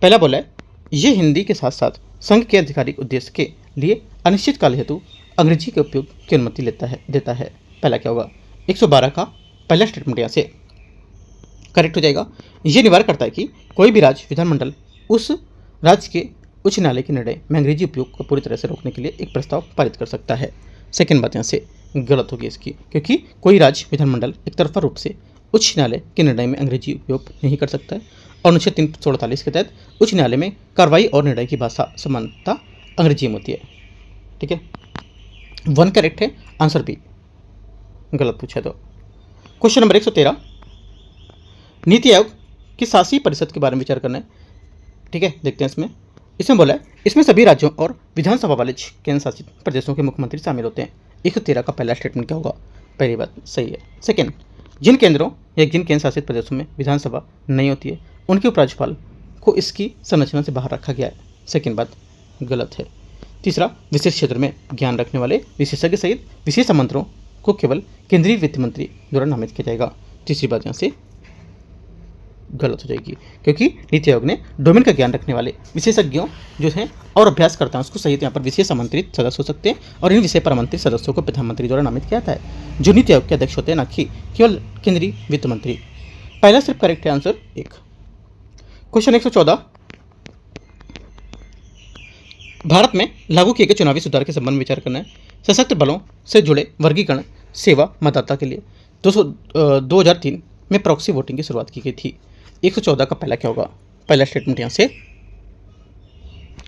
पहला बोला है, ये हिंदी के साथ साथ संघ के आधिकारिक उद्देश्य के लिए अनिश्चित काल हेतु अंग्रेजी के उपयोग की अनुमति देता है। पहला क्या होगा? 112 का पहला स्टेटमेंट यहाँ से करेक्ट हो जाएगा। ये निवारण करता है कि कोई भी राज्य विधानमंडल उस राज्य के उच्च न्यायालय के निर्णय में अंग्रेजी उपयोग को पूरी तरह से रोकने के लिए एक प्रस्ताव पारित कर सकता है। सेकेंड बात यहाँ से गलत होगी इसकी, क्योंकि कोई राज्य विधानमंडल एक तरफा रूप से उच्च न्यायालय के निर्णय में अंग्रेजी उपयोग नहीं कर सकता है और अनुच्छेद 348 के तहत उच्च न्यायालय में कार्रवाई और निर्णय की भाषा समानता अंग्रेजी में होती है। ठीक है, 1 करेक्ट है, आंसर बी गलत पूछा। तो क्वेश्चन नंबर 113, नीति आयोग की शासी परिषद के बारे में विचार करना है। ठीक है, देखते हैं इसमें बोला है इसमें सभी राज्यों और विधानसभा वाले केंद्र शासित प्रदेशों के मुख्यमंत्री शामिल होते हैं। 113 का पहला स्टेटमेंट क्या होगा? पहली बात सही है। सेकेंड, जिन केंद्रों या जिन केंद्र शासित प्रदेशों में विधानसभा नहीं होती है उनके उपराज्यपाल को इसकी संरचना से बाहर रखा गया है। सेकेंड बात गलत है। तीसरा, विशेष क्षेत्र में ज्ञान रखने वाले विशेषज्ञ सहित विशेष आमंत्रणों को केवल केंद्रीय वित्त मंत्री द्वारा नामित किया जाएगा। तीसरी बात यहाँ से गलत हो जाएगी, क्योंकि नीति आयोग ने डोमेन का ज्ञान रखने वाले विशेषज्ञों जो हैं और अभ्यासकर्ता हैं उसको सहित यहाँ पर विशेष आमंत्रित सदस्य हो सकते हैं और इन विषय पर आमंत्रित सदस्यों को प्रधानमंत्री द्वारा नामित किया जाता है, जो नीति आयोग के अध्यक्ष होते हैं, ना कि केवल केंद्रीय वित्त मंत्री। पहला सिर्फ करेक्ट है, आंसर 1। क्वेश्चन 114, भारत में लागू किए गए चुनावी सुधार के संबंध में विचार करना है। सशस्त्र बलों से जुड़े वर्गीकरण सेवा मतदाता के लिए 2003 में प्रॉक्सी वोटिंग की शुरुआत की गई थी। 114 का पहला क्या होगा? पहला स्टेटमेंट यहाँ से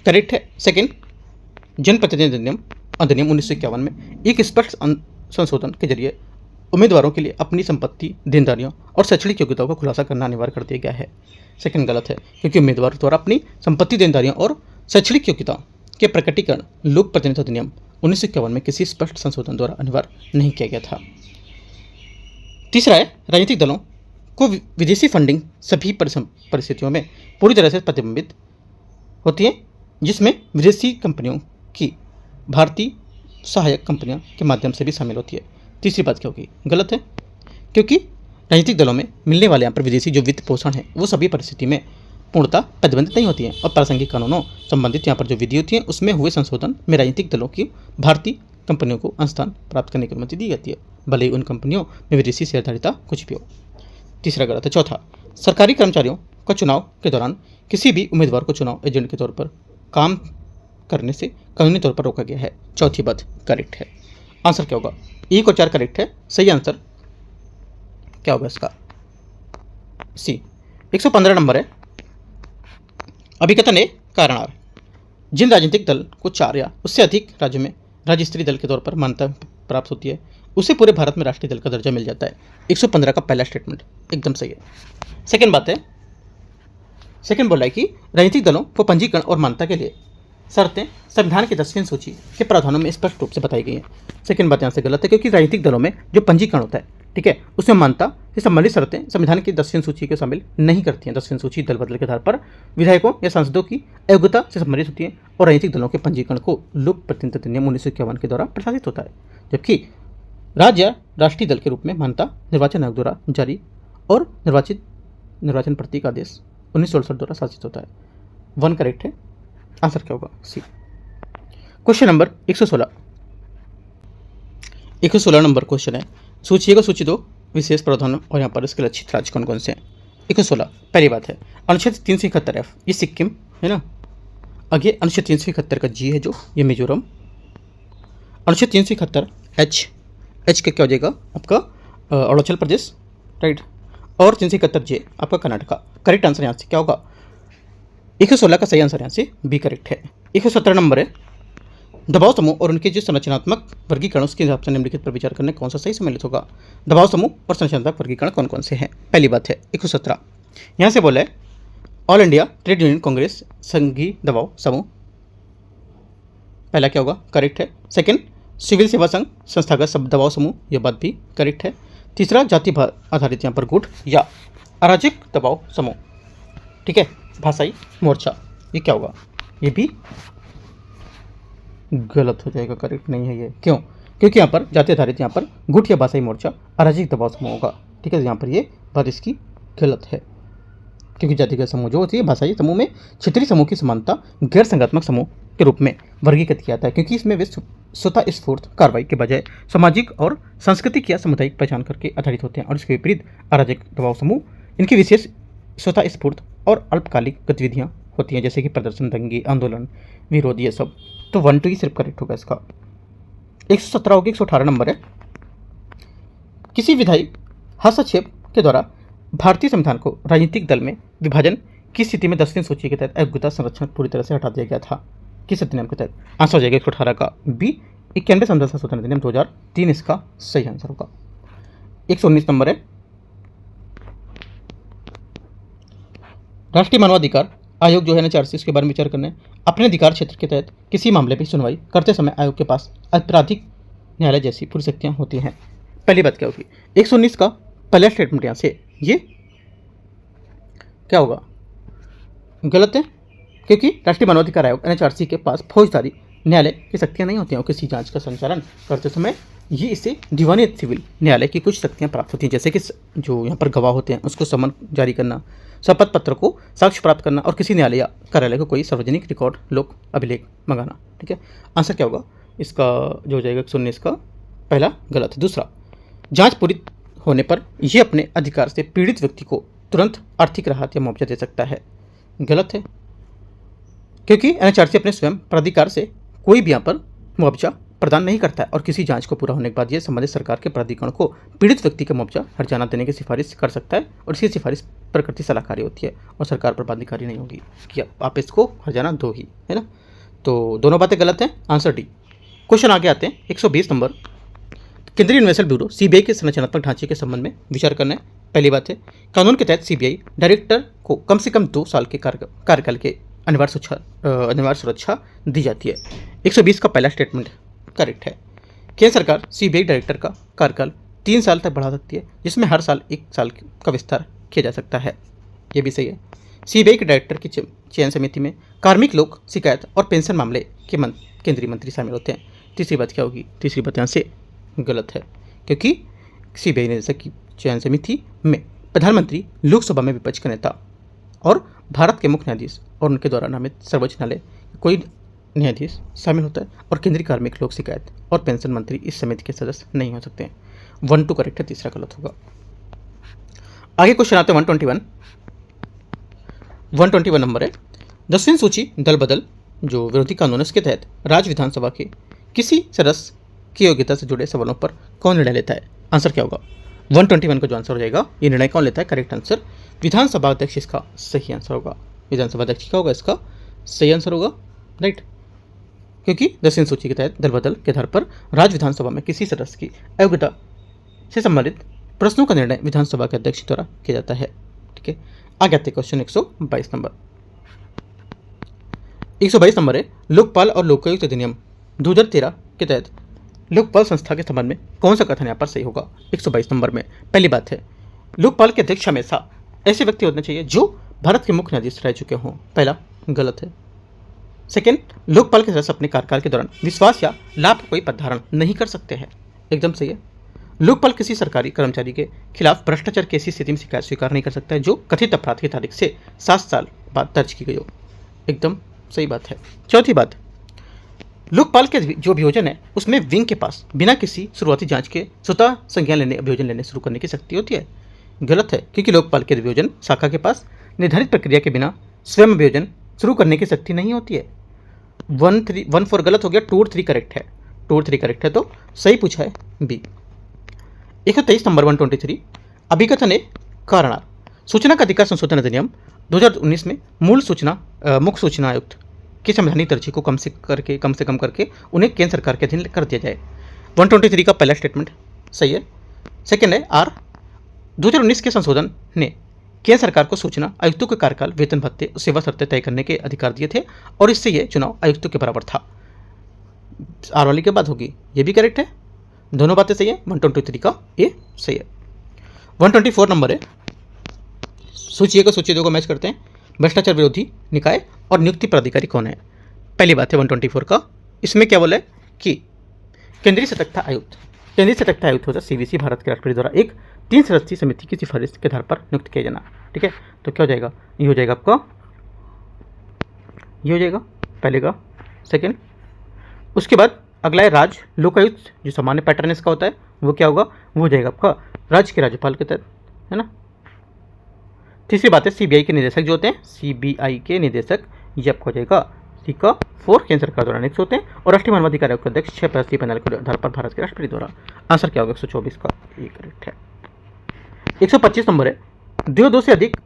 करेक्ट है। सेकेंड, जनप्रतिनिधि अधिनियम 1951 में एक स्पष्ट संशोधन के जरिए उम्मीदवारों के लिए अपनी संपत्ति, देनदारियों और शैक्षणिक योग्यताओं का खुलासा करना अनिवार्य कर दिया गया है। सेकेंड गलत है, क्योंकि उम्मीदवार द्वारा अपनी संपत्ति, देनदारियों और शैक्षणिक योग्यता के प्रकटीकरण लोक प्रतिनिधित्व अधिनियम 1951 में किसी स्पष्ट संशोधन द्वारा अनिवार्य नहीं किया गया था। तीसरा है, राजनीतिक दलों को विदेशी फंडिंग सभी परिस्थितियों में पूरी तरह से प्रतिबंधित होती है, जिसमें विदेशी कंपनियों की भारतीय सहायक कंपनियों के माध्यम से भी शामिल होती है। तीसरी बात क्या होगी? गलत है, क्योंकि राजनीतिक दलों में मिलने वाले यहाँ पर विदेशी जो वित्त पोषण है वो सभी परिस्थिति में पूर्णतः प्रतिबंधित नहीं होती है और प्रासंगिक कानूनों संबंधित यहाँ पर जो विधि होती है उसमें हुए संशोधन में राजनीतिक दलों की भारतीय कंपनियों को अंशदान प्राप्त करने की अनुमति दी जाती है, भले ही उन कंपनियों में विदेशी शेयरधारिता कुछ भी हो। तीसरा गलत है। चौथा, सरकारी कर्मचारियों का चुनाव के दौरान किसी भी उम्मीदवार को चुनाव एजेंट के तौर पर काम करने से कानूनी तौर पर रोका गया है। चौथी बात करेक्ट है। आंसर क्या होगा? 1 और 4 करेक्ट है। सही आंसर क्या होगा इसका? सी। 115 नंबर है, अभिकथन ए कारणार, जिन राजनीतिक दल को 4 या उससे अधिक राज्यों में राज्य स्तरीय दल के तौर पर मान्यता प्राप्त होती है उसे पूरे भारत में राष्ट्रीय दल का दर्जा मिल जाता है। 115 का पहला स्टेटमेंट एकदम सही है। सेकेंड बात है, सेकेंड बोला है कि राजनीतिक दलों को पंजीकरण और मान्यता के लिए शर्तें संविधान की 10वीं सूची के प्रावधानों में स्पष्ट रूप से बताई गई हैं। सेकेंड बात यहाँ से गलत है, क्योंकि राजनीतिक दलों में जो पंजीकरण होता है, ठीक है, उसमें मान्यता से संबंधित शर्तें संविधान की 10वीं सूची को शामिल नहीं करती हैं। 10वीं सूची दल बदल के आधार पर विधायकों या सांसदों की योग्यता से संबंधित होती है और राजनीतिक दलों के पंजीकरण को लोक प्रतिनिधित्व अधिनियम 1951 के द्वारा प्रशासित होता है, जबकि राज्य या राष्ट्रीय दल के रूप में मान्यता निर्वाचन आयोग द्वारा जारी और निर्वाचन प्रतीक आदेश 1967 द्वारा शासित होता है। 1 करेक्ट है। आंसर क्या होगा? सी। क्वेश्चन नंबर 116, 116 नंबर क्वेश्चन है, सूची का सूची 2 विशेष प्रावधान और यहाँ पर इसके लक्षित राज्य कौन कौन से हैं। 116 पहली बात है अनुच्छेद 371F, ये सिक्किम है ना। आगे अनुच्छेद 371 का जी है जो ये मिजोरम। अनुच्छेद 371H, H का क्या हो जाएगा आपका? अरुणाचल प्रदेश, राइट। और 371J आपका कर्नाटका। करेक्ट आंसर यहाँ से क्या होगा? 116 का सही आंसर यहाँ से बी करेक्ट है। 117 नंबर है, दबाव समूह और उनके जो संरचनात्मक वर्गीकरण उसके हिसाब से निम्नलिखित पर विचार करने कौन सा सही सम्मिलित होगा। दबाव समूह और संरचनात्मक वर्गीकरण कौन कौन से हैं? पहली बात है 117, यहाँ से बोला है all India trade union Congress संघीय दबाव समूह। पहला क्या होगा? करेक्ट है। सेकंड, सिविल सेवा संघ संस्थागत दबाव समूह, यह बात भी करेक्ट है। तीसरा, जाति आधारित यहाँ पर गुट या अराजक दबाव समूह, ठीक है, भाषाई मोर्चा, ये क्या होगा? ये भी गलत हो जाएगा, करेक्ट नहीं है ये। क्यों? क्योंकि यहाँ पर जाति आधारित यहाँ पर गुट या भाषाई मोर्चा अराजक दबाव समूह होगा, ठीक है। यहाँ पर ये बात इसकी गलत है, क्योंकि जातिगत समूह जो होती है भाषाई समूह में क्षेत्रीय समूह की समानता गैर संघात्मक समूह के रूप में वर्गीकृत किया जाता है, क्योंकि इसमें वे स्वतः स्फूर्त कार्रवाई के बजाय सामाजिक और सांस्कृतिक या सामुदायिक पहचान करके आधारित होते हैं। और इसके विपरीत अराजक दबाव समूह इनकी विशेष स्वतः स्फूर्त और अल्पकालिक गतिविधियां होती हैं, जैसे कि प्रदर्शन, दंगे, आंदोलन, विरोध, ये सब। तो 1 2 ही सिर्फ करेक्ट होगा इसका। 117 होगी, 118 नंबर है। किसी विधायी हस्तक्षेप के द्वारा भारतीय संविधान को राजनीतिक दल में विभाजन की स्थिति में 10वीं सूची के तहत अयोग्यता संरक्षण पूरी तरह से हटा दिया गया था। किस अधिनियम के तहत? आंसर हो जाएगा 118 का बी, 91 संविधान संशोधन अधिनियम 2003 इसका सही आंसर होगा। 119 नंबर है। राष्ट्रीय मानवाधिकार आयोग जो है NHRC, इसके बारे में विचार करना है। अपने अधिकार क्षेत्र के तहत किसी मामले पर सुनवाई करते समय आयोग के पास आपराधिक न्यायालय जैसी पूरी शक्तियां होती हैं। पहली बात क्या होगी? 119 का पहला स्टेटमेंट यहां से ये क्या होगा? गलत है, क्योंकि राष्ट्रीय मानवाधिकार आयोग NHRC के पास फौजदारी न्यायालय की शक्तियां नहीं होती हैं और किसी जांच का संचालन करते समय ये इसे दीवानी सिविल न्यायालय की कुछ शक्तियां प्राप्त होती हैं, जैसे कि जो यहाँ पर गवाह होते हैं उसको समन जारी करना, शपथ पत्र को साक्ष्य प्राप्त करना और किसी न्यायालय या कार्यालय को कोई सार्वजनिक रिकॉर्ड, लोक अभिलेख मंगाना। ठीक है, आंसर क्या होगा इसका? जो हो जाएगा 119 का पहला गलत है। दूसरा, जांच पूरी होने पर यह अपने अधिकार से पीड़ित व्यक्ति को तुरंत आर्थिक राहत या मुआवजा दे सकता है। गलत है, क्योंकि NHRC अपने स्वयं प्राधिकार से कोई भी यहाँ पर मुआवजा प्रदान नहीं करता है और किसी जांच को पूरा होने के बाद यह संबंधित सरकार के प्राधिकरण को पीड़ित व्यक्ति का मुआवजा हर्जाना देने की सिफारिश कर सकता है और इसकी सिफारिश प्रकृति सलाहकारी होती है और सरकार पर बाध्यकारी नहीं होगी कि आप इसको हर्जाना दो ही, है ना। तो दोनों बातें गलत हैं, आंसर डी। क्वेश्चन आगे आते हैं। 120 नंबर, केंद्रीय अन्वेषण ब्यूरो CBI के संरचनात्मक ढांचे के संबंध में विचार करना है। पहली बात है, कानून के तहत CBI डायरेक्टर को कम से कम 2 साल के कार्यकाल के अनिवार्य सुरक्षा दी जाती है। 120 का पहला स्टेटमेंट करेक्ट है। केंद्र सरकार CBI डायरेक्टर का कार्यकाल 3 साल तक बढ़ा सकती है, जिसमें हर साल 1 साल का विस्तार किया जा सकता है। ये भी सही है। CBI के डायरेक्टर की चयन समिति में कार्मिक, लोक शिकायत और पेंशन मामले के केंद्रीय मंत्री शामिल होते हैं। तीसरी बात क्या होगी? तीसरी बात यहाँ से गलत है, क्योंकि CBI निदेशक की चयन समिति में प्रधानमंत्री, लोकसभा में विपक्ष के नेता और भारत के मुख्य न्यायाधीश और उनके द्वारा नामित सर्वोच्च न्यायालय कोई न्यायाधीश शामिल होता है और केंद्रीय कार्मिक, लोक शिकायत और पेंशन मंत्री इस समिति के सदस्य नहीं हो सकते हैं। 1 2 करेक्ट है, तीसरा गलत होगा। आगे क्वेश्चन आते हैं 121 नंबर है। 10वीं सूची दल बदल जो विरोधी कानून है उसके तहत राज्य विधानसभा के किसी सदस्य की योग्यता से जुड़े सवालों पर कौन निर्णय लेता है? आंसर क्या होगा? 121 का जो आंसर हो जाएगा, ये निर्णय कौन लेता है? करेक्ट आंसर विधानसभा अध्यक्ष इसका सही आंसर होगा। विधानसभा अध्यक्ष का होगा इसका सही आंसर होगा, राइट। क्योंकि 10वीं सूची के तहत दल बदल के आधार पर राज्य विधानसभा में किसी सदस्य की अयोग्यता से संबंधित प्रश्नों का निर्णय विधानसभा के अध्यक्ष द्वारा किया जाता है। ठीक है, आगे आते क्वेश्चन 122 नंबर। 122 नंबर है, लोकपाल और लोकायुक्त अधिनियम 2013 के तहत लोकपाल संस्था के संबंध में कौन सा कथन यहाँ पर सही होगा? 122 नंबर में पहली बात है, लोकपाल के अध्यक्ष हमेशा ऐसे व्यक्ति होने चाहिए जो भारत के मुख्य न्यायाधीश रह चुके हों। पहला गलत है। सेकेंड, लोकपाल के सदस्य अपने कार्यकाल के दौरान विश्वास या लाभ का कोई पद धारण नहीं कर सकते हैं। एकदम सही है। लोकपाल किसी सरकारी कर्मचारी के खिलाफ भ्रष्टाचार की ऐसी स्थिति में शिकायत स्वीकार नहीं कर सकता है जो कथित अपराध की तारीख से 7 साल बाद दर्ज की गई हो। एकदम सही बात है। चौथी बात, लोकपाल के जो अभियोजन है उसमें विंग के पास बिना किसी शुरुआती जांच के स्वतः संज्ञान लेने, अभियोजन लेने शुरू करने की शक्ति होती है। गलत है, क्योंकि लोकपाल के अभियोजन शाखा के पास निर्धारित प्रक्रिया के बिना स्वयं अभियोजन शुरू करने की शक्ति नहीं होती है। 1 4 गलत हो गया, 2 और 3 करेक्ट है। 2 और 3 करेक्ट है, तो सही पूछा है बी। 123 नंबर 123, अभिकथन एक कारणार सूचना का अधिकार संशोधन अधिनियम 2019 में मुख्य सूचना आयुक्त की संवैधानिक दर्जे को कम से कम करके उन्हें केंद्र सरकार के अधीन कर दिया जाए। 123 का पहला स्टेटमेंट सही है। सेकेंड है आर, 2019 के संशोधन ने केंद्र सरकार को सूचना आयुक्तों के कार्यकाल, वेतन भत्ते और सेवा शर्तें तय करने के अधिकार दिए थे और इससे यह चुनाव आयुक्तों के बराबर था। आर वाली के बाद होगी, ये भी करेक्ट है। दोनों बातें सही है। 123 का ये सही है। 124 नंबर है, सूची 1 और सूची 2 को मैच करते हैं। भ्रष्टाचार विरोधी निकाय और नियुक्ति प्राधिकारी कौन है? पहली बात है 124 का, इसमें क्या बोला है कि केंद्रीय सतर्कता आयुक्त होता है CVC, भारत के राष्ट्रपति द्वारा एक 3 सदस्यीय समिति की सिफारिश के आधार पर नियुक्त किया जाना। ठीक है, तो क्या हो जाएगा? ये हो जाएगा आपका, ये हो जाएगा पहले का। सेकेंड, उसके बाद अगला है राज्य लोकायुक्त, जो सामान्य पैटर्न इसका होता है वो क्या होगा? वो हो जाएगा आपका राज्य के राज्यपाल के तहत, है ना। तीसरी बात है सीबीआई के निदेशक जो होते हैं, सीबीआई के निदेशक ये आपको हो जाएगा सी का 4 केंद्र सरकार द्वारा नियुक्त होते हैं। और राष्ट्रीय मानवाधिकार आयोग के अध्यक्ष 6 पैनल के आधार पर भारत के राष्ट्रपति द्वारा। आंसर क्या होगा 124 का, ये करेक्ट है। 125 नंबर है, दो से अधिक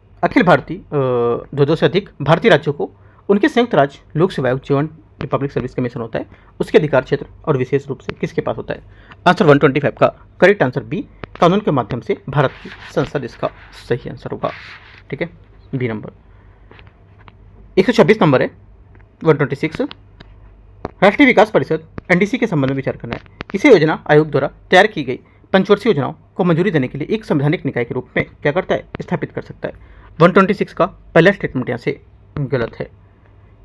भारतीय राज्यों को उनके संयुक्त राज्य लोक सेवा आयोग जॉइंट रिपब्लिक सर्विस कमीशन होता है, उसके अधिकार क्षेत्र और विशेष रूप से किसके पास होता है। आंसर 125 का करेक्ट आंसर बी, कानून के माध्यम से भारत की संसद इसका सही आंसर होगा। ठीक है, बी नंबर। 126 नंबर है 126, राष्ट्रीय विकास परिषद एनडीसी के संबंध में विचार करना है। इसे योजना आयोग द्वारा तैयार की गई पंचवर्षीय योजनाओं को मंजूरी देने के लिए एक संवैधानिक निकाय के रूप में क्या करता है, स्थापित कर सकता है। 126 का पहला स्टेटमेंट यहाँ से गलत है,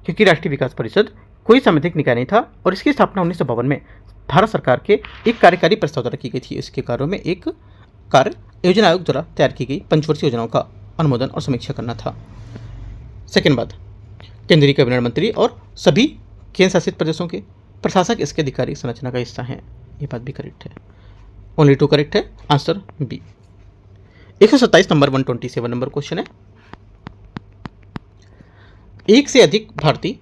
क्योंकि राष्ट्रीय विकास परिषद कोई संवैधानिक निकाय नहीं था और इसकी स्थापना 1952 में भारत सरकार के एक कार्यकारी प्रस्ताव द्वारा की गई थी। इसके कार्यों में एक कार्य योजना आयोग द्वारा तैयार की गई पंचवर्षीय योजनाओं का अनुमोदन और समीक्षा करना था। सेकेंड बात, केंद्रीय कैबिनेट मंत्री और सभी केंद्र शासित प्रदेशों के प्रशासक इसके अधिकारी संरचना का हिस्सा हैं। ये बात भी करेक्ट है, ओनली 2 करेक्ट है, answer B. 127 number 127 number question है, एक से अधिक भारतीय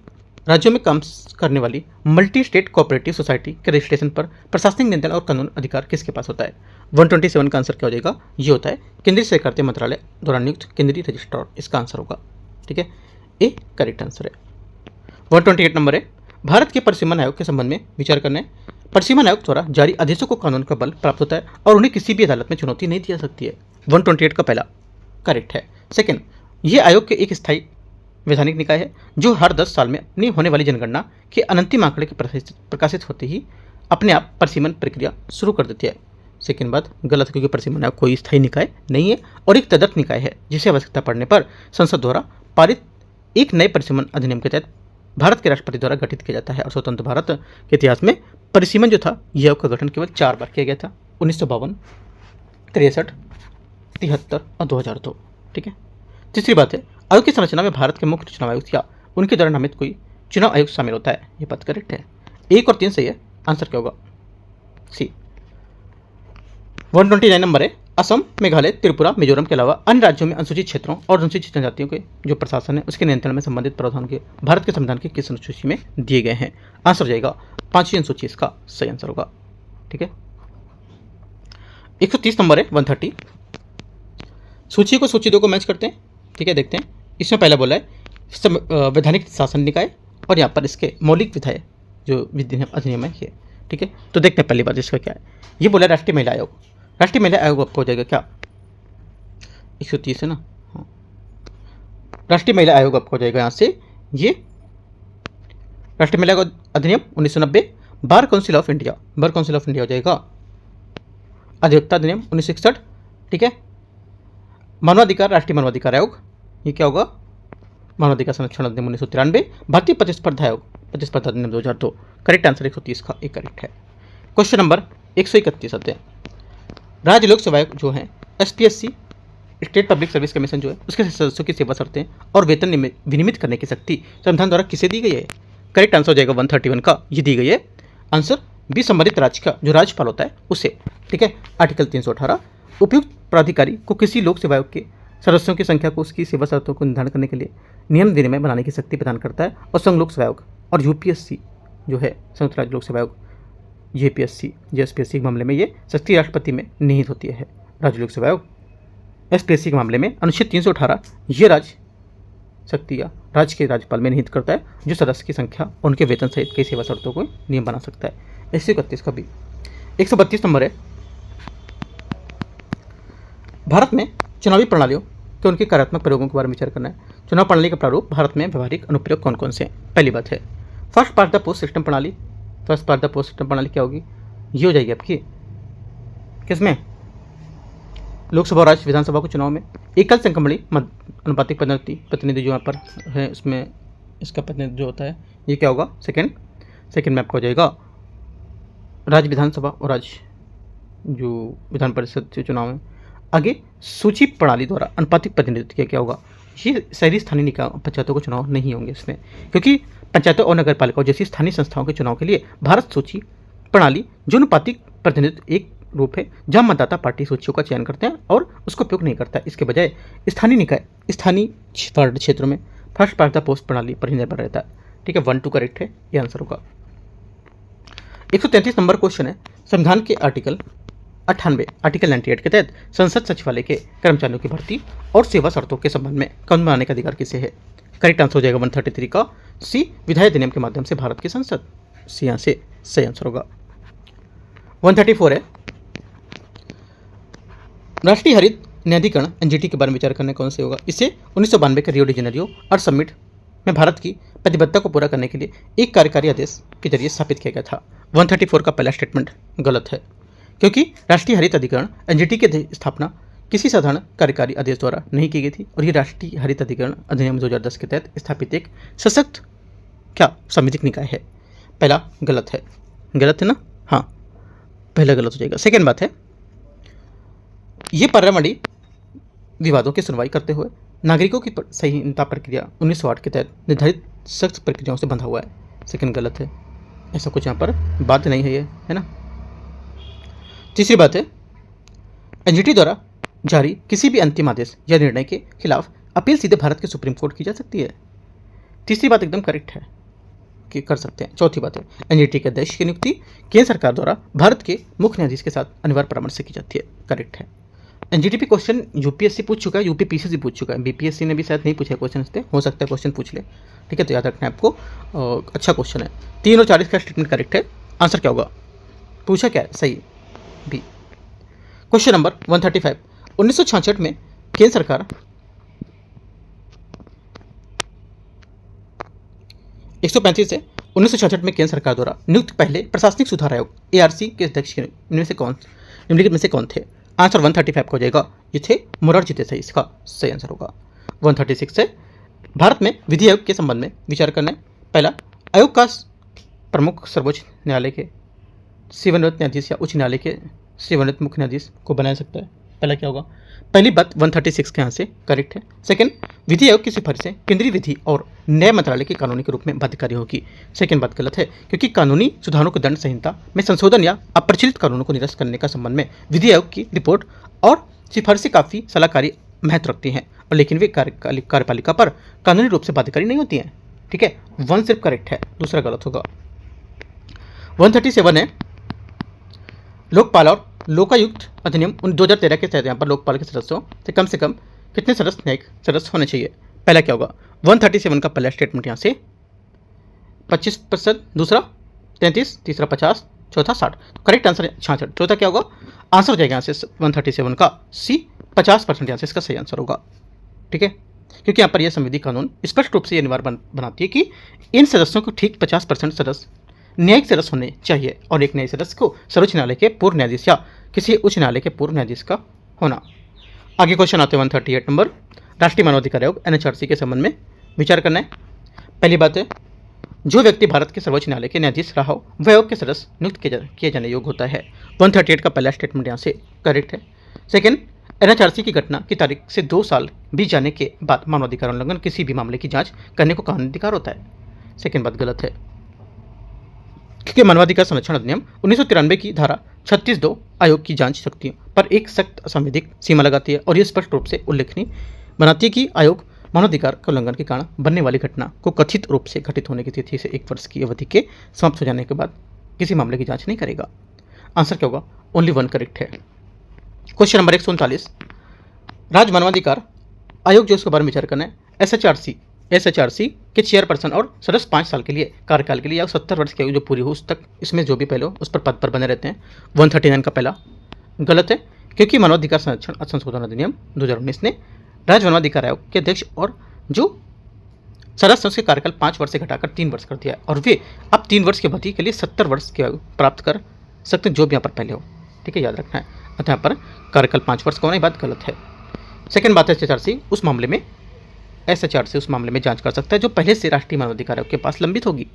राज्यों में काम करने वाली मल्टी स्टेट कोऑपरेटिव सोसाइटी के रजिस्ट्रेशन पर प्रशासनिक नियंत्रण और कानून अधिकार किसके पास होता है। 127 का आंसर क्या हो जाएगा, ये होता है केंद्रीय सहकारिता मंत्रालय द्वारा नियुक्त केंद्रीय रजिस्ट्रार, इसका आंसर होगा। ठीक है, ए करेक्ट आंसर है। 128 नंबर है, भारत के परिसीमन आयोग के संबंध में विचार करना है। परिसीमन आयोग द्वारा जारी आदेशों को कानून का बल प्राप्त होता है और उन्हें किसी भी अदालत में चुनौती नहीं दी जा सकती है। 128 का पहला करेक्ट है। सेकेंड, ये आयोग के एक स्थायी वैधानिक निकाय है जो हर 10 साल में अपनी होने वाली जनगणना के अंतिम आंकड़े के प्रकाशित होते ही अपने आप परिसीमन प्रक्रिया शुरू कर देती है। सेकेंड बात गलत है, क्योंकि परिसीमन आयोग कोई स्थायी निकाय नहीं है और एक तदर्थ निकाय है जिसे आवश्यकता पड़ने पर संसद द्वारा पारित एक नए परिसीमन अधिनियम के तहत भारत के राष्ट्रपति द्वारा गठित किया जाता है। और स्वतंत्र भारत के इतिहास में परिसीमन जो था यह आयोग का गठन केवल 4 बार किया गया था, 1952, 63, 73 और 2002। ठीक है। तीसरी बात है, आयोग की संरचना में भारत के मुख्य चुनाव आयुक्त या उनके द्वारा नामित कोई चुनाव आयुक्त शामिल होता है। ये बात करेक्ट है, 1 और 3 सही है, आंसर क्या होगा सी। 129 नंबर है, असम, मेघालय, त्रिपुरा, मिजोरम के अलावा अन्य राज्यों में अनुसूचित क्षेत्रों और अनुसूचित जनजातियों के जो प्रशासन है उसके नियंत्रण में संबंधित प्रावधान के भारत के संविधान के किस अनुसूची में दिए गए हैं। आंसर जाएगा 5वीं अनुसूची, इसका सही आंसर होगा। ठीक है। 130 नंबर है 130, सूची को सूची 2 को मैच करते हैं। ठीक है, देखते हैं। इसमें पहला बोला है वैधानिक शासन निकाय और यहाँ पर इसके मौलिक विधायक जो अधिनियम है ये। ठीक है, तो देखते हैं पहली बात इसका क्या है। ये बोला राष्ट्रीय महिला आयोग। राष्ट्रीय महिला आयोग आपको हो जाएगा क्या 130 है ना, हाँ। राष्ट्रीय महिला आयोग आपको हो जाएगा यहाँ से ये राष्ट्रीय महिला अधिनियम 1990। Bar council of India, bar council of India हो जाएगा अधिवक्ता अधिनियम 1961। ठीक है। मानवाधिकार, राष्ट्रीय मानवाधिकार आयोग, ये क्या होगा मानवाधिकार संरक्षण अधिनियम 1993। भारतीय प्रतिस्पर्धा आयोग, प्रतिस्पर्धा अधिनियम 2002। करेक्ट आंसर 130 का एक करेक्ट है। क्वेश्चन नंबर 131 आते हैं। राज्य लोक सेवा आयोग जो है SPSC, state public service commission जो है उसके सदस्यों की सेवा शर्तें और वेतन विनियमित करने की शक्ति संविधान द्वारा किसे दी गई है। करेक्ट आंसर हो जाएगा 131 का, ये दी गई है। आंसर भी संबंधित राज्य का जो राज्यपाल होता है उसे। ठीक है। आर्टिकल 318, उपयुक्त प्राधिकारी को किसी लोक सेवा आयोग के सदस्यों की संख्या को उसकी सेवा शर्तों को निर्धारण करने के लिए नियम विनिमय बनाने की शक्ति प्रदान करता है। और संघ लोक सेवा आयोग और यूपीएससी जो है संयुक्त राज्य लोक सेवा आयोग, जेपीएससी, जेएसपीएससी के मामले में ये शक्ति राष्ट्रपति में निहित होती है। राज्य लोक सेवा आयोग एसपीएससी के मामले में अनुच्छेद 318 ये राज्य शक्ति या राज्य के राज्यपाल में निहित करता है जो सदस्य की संख्या उनके वेतन सहित कई सेवा शर्तों को नियम बना सकता है। 131 का भी। 132 नंबर है, भारत में चुनावी प्रणालियों के उनके कार्यात्मक प्रयोगों के बारे में विचार करना है। चुनाव प्रणाली का प्रारूप भारत में व्यवहारिक अनुप्रयोग कौन कौन से हैं। पहली बात है first past the post system प्रणाली। First past the post system प्रणाली क्या होगी, ये हो जाएगी आपकी किसमें, लोकसभा और राज्य विधानसभा के चुनाव में एकल संक्रमणी अनुपातिक प्रतिनिधि जो यहाँ पर है उसमें इसका प्रतिनिधि जो होता है ये क्या होगा सेकंड में आपका हो जाएगा राज्य विधानसभा और राज्य जो विधान परिषद के चुनाव में। आगे सूची प्रणाली द्वारा अनुपातिक प्रतिनिधित्व क्या होगा, ये शहरी स्थानीय निकाय पंचायतों के चुनाव नहीं होंगे इसमें, क्योंकि पंचायतों और नगर पालिकाओं जैसी स्थानीय संस्थाओं के चुनाव के लिए भारत सूची प्रणाली जो अनुपातिक प्रतिनिधित्व एक रूप है जहां मतदाता पार्टी सूचियों का चयन करते हैं और उसको उपयोग नहीं करता है। इसके बजाय स्थानीय निकाय स्थानीय वार्ड क्षेत्रों में फर्स्ट पास्ट द पोस्ट प्रणाली पर ही निर्भर रहता है। ठीक है, 1 2 करेक्ट है, ये आंसर होगा। 133 नंबर क्वेश्चन है, संविधान के आर्टिकल 98 आर्टिकल 98 के तहत संसद सचिवालय के कर्मचारियों की भर्ती और सेवा शर्तों के संबंध में कानून बनाने का अधिकार किसे है? करेक्ट आंसर हो जाएगा 133 का सी, विधायी अधिनियम के माध्यम से भारत की संसद। सी यहाँ से सही आंसर होगा। 134 है, राष्ट्रीय हरित न्यायाधिकरण एनजीटी के बारे में विचार करने कौन से होगा? इसे 1992 के रियो डी जेनेरियो अर्थ समिट में भारत की प्रतिबद्धता को पूरा करने के लिए एक कार्यकारी आदेश के जरिए स्थापित किया गया था। 134 का पहला स्टेटमेंट गलत है, क्योंकि राष्ट्रीय हरित अधिकरण एनजीटी की स्थापना किसी साधारण कार्यकारी आदेश द्वारा नहीं की गई थी और ये राष्ट्रीय हरित अधिकरण अधिनियम 2010 के तहत स्थापित एक सशक्त संवैधानिक निकाय है। पहला गलत है, गलत है ना? हाँ, पहला गलत हो जाएगा। सेकेंड बात है, ये पर्यावरणीय विवादों की सुनवाई करते हुए नागरिकों की संहिता प्रक्रिया 1908 के तहत निर्धारित सख्त प्रक्रियाओं से बंधा हुआ है। सेकेंड गलत है, ऐसा कुछ यहाँ पर बात नहीं है, ये है ना। तीसरी बात है, एनजीटी द्वारा जारी किसी भी अंतिम आदेश या निर्णय के खिलाफ अपील सीधे भारत के सुप्रीम कोर्ट की जा सकती है। तीसरी बात एकदम करेक्ट है कि कर सकते हैं। चौथी बात है, एनजीटी के अध्यक्ष की नियुक्ति केंद्र सरकार द्वारा भारत के मुख्य न्यायाधीश के साथ अनिवार्य परामर्श से की जाती है। करेक्ट है। एनजीटी पे क्वेश्चन यूपीएससी पूछ चुका है, यूपीपीसीसी पूछ चुका है, बीपीएससी ने भी शायद नहीं पूछा क्वेश्चन, इससे हो सकता है क्वेश्चन पूछ ले। ठीक है, तो याद रखना है आपको। अच्छा क्वेश्चन है। 3 और 40 का स्टेटमेंट करेक्ट है। आंसर क्या होगा? पूछा क्या है? सही बी। क्वेश्चन नंबर 135, 1966 में केंद्र सरकार 135 से 1966 में केंद्र सरकार द्वारा नियुक्त पहले प्रशासनिक सुधार आयोग एआरसी के अध्यक्ष निम्नलिखित में से कौन थे? आंसर 135 हो जाएगा, ये थे मोरारजी देसाई, इसका सही आंसर होगा। 136 से भारत में विधि आयोग के संबंध में विचार करना है। पहला, आयोग का प्रमुख सर्वोच्च न्यायालय के सेवानिवृत्त न्यायाधीश या उच्च न्यायालय के सेवानिवृत्त मुख्य न्यायाधीश को बनाया सकता है। पहला क्या होगा? पहली बात 136 के यहाँ से करेक्ट है। सेकंड, विधि आयोग की सिफारिशें केंद्रीय विधि और न्याय मंत्रालय के कानूनी के रूप में बाध्यकारी होगी। सेकंड बात गलत है, क्योंकि कानूनी सुधारों को दंड संहिता में संशोधन या अप्रचलित कानूनों को निरस्त करने का संबंध में विधि आयोग की रिपोर्ट और सिफारिशें काफ़ी सलाहकारी महत्व रखती हैं, और लेकिन वे कार्यपालिका पर कानूनी रूप से बाध्यकारी नहीं होती हैं। ठीक है, 1 सिर्फ करेक्ट है, दूसरा गलत होगा। 137 है, लोकपाल और लोकायुक्त अधिनियम 2013 के तहत यहाँ पर लोकपाल के सदस्यों से कम कितने सदस्य न्यायिक सदस्य होने चाहिए? पहला क्या होगा? 137 का पहला स्टेटमेंट यहाँ से 25%, दूसरा 33, तीसरा 50, चौथा 60। Correct answer 66। चौथा क्या होगा? आंसर हो जाएगा यहाँ से 137 का सी, 50% यहाँ से इसका सही आंसर होगा। ठीक है, क्योंकि यहाँ पर यह संविधि कानून स्पष्ट रूप से यह अनिवार्य बनाती है कि इन सदस्यों को ठीक 50% सदस्य न्यायिक सदस्य होने चाहिए और एक न्यायिक सदस्य को सर्वोच्च न्यायालय के पूर्व न्यायाधीश या किसी उच्च न्यायालय के पूर्व न्यायाधीश का होना। आगे क्वेश्चन आते हैं 138 नंबर, राष्ट्रीय मानवाधिकार आयोग एनएचआरसी के संबंध में विचार करना है। पहली बात है, जो व्यक्ति भारत के सर्वोच्च न्यायालय के न्यायाधीश रहा हो वह आयोग के सदस्य नियुक्त किए जाने योग्य होता है। 138 का पहला स्टेटमेंट यहाँ से करेक्ट है। सेकेंड, एनएचआरसी की घटना की तारीख से 2 साल बीत जाने के बाद मानवाधिकार उल्लंघन किसी भी मामले की जांच करने को कानूनी अधिकार होता है। सेकेंड बात गलत है, क्योंकि मानवाधिकार संरक्षण अधिनियम 1993 की धारा 36(2) आयोग की जांच शक्तियों पर एक सख्त संवैधानिक सीमा लगाती है और यह स्पष्ट रूप से उल्लेखनीय बनाती है कि आयोग मानवाधिकार के उल्लंघन के कारण बनने वाली घटना को कथित रूप से घटित होने की तिथि से 1 वर्ष की अवधि के समाप्त हो जाने के बाद किसी मामले की जांच नहीं करेगा। आंसर क्या होगा? ओनली 1 करेक्ट है। क्वेश्चन नंबर 139, राज्य मानवाधिकार आयोग जो इसके बारे में विचार करना है, एसएचआरसी के चेयरपर्सन और सदस्य 5 साल के लिए कार्यकाल के लिए या 70 वर्ष की आयु जो पूरी हो उस तक इसमें जो भी पहले हो उस पर पद पर बने रहते हैं। 139 का पहला गलत है, क्योंकि मानवाधिकार संरक्षण संशोधन अधिनियम 2019 ने राज्य मानवाधिकार आयोग के अध्यक्ष और जो सदस्य उसके कार्यकाल 5 वर्ष से घटाकर 3 वर्ष कर दिया है और वे अब 3 वर्ष की अवधि के लिए 70 वर्ष की आयु प्राप्त कर सकते हैं जो भी यहाँ पर पहले हो। ठीक है, याद रखना है। अतः यहाँ पर कार्यकाल 5 वर्ष का होना, बात गलत है। सेकेंड बात है, एसएचआरसी उस मामले में जांच कर सकता है जो पहले से राष्ट्रीय मानवाधिकार आयोग के पास लंबित होगी।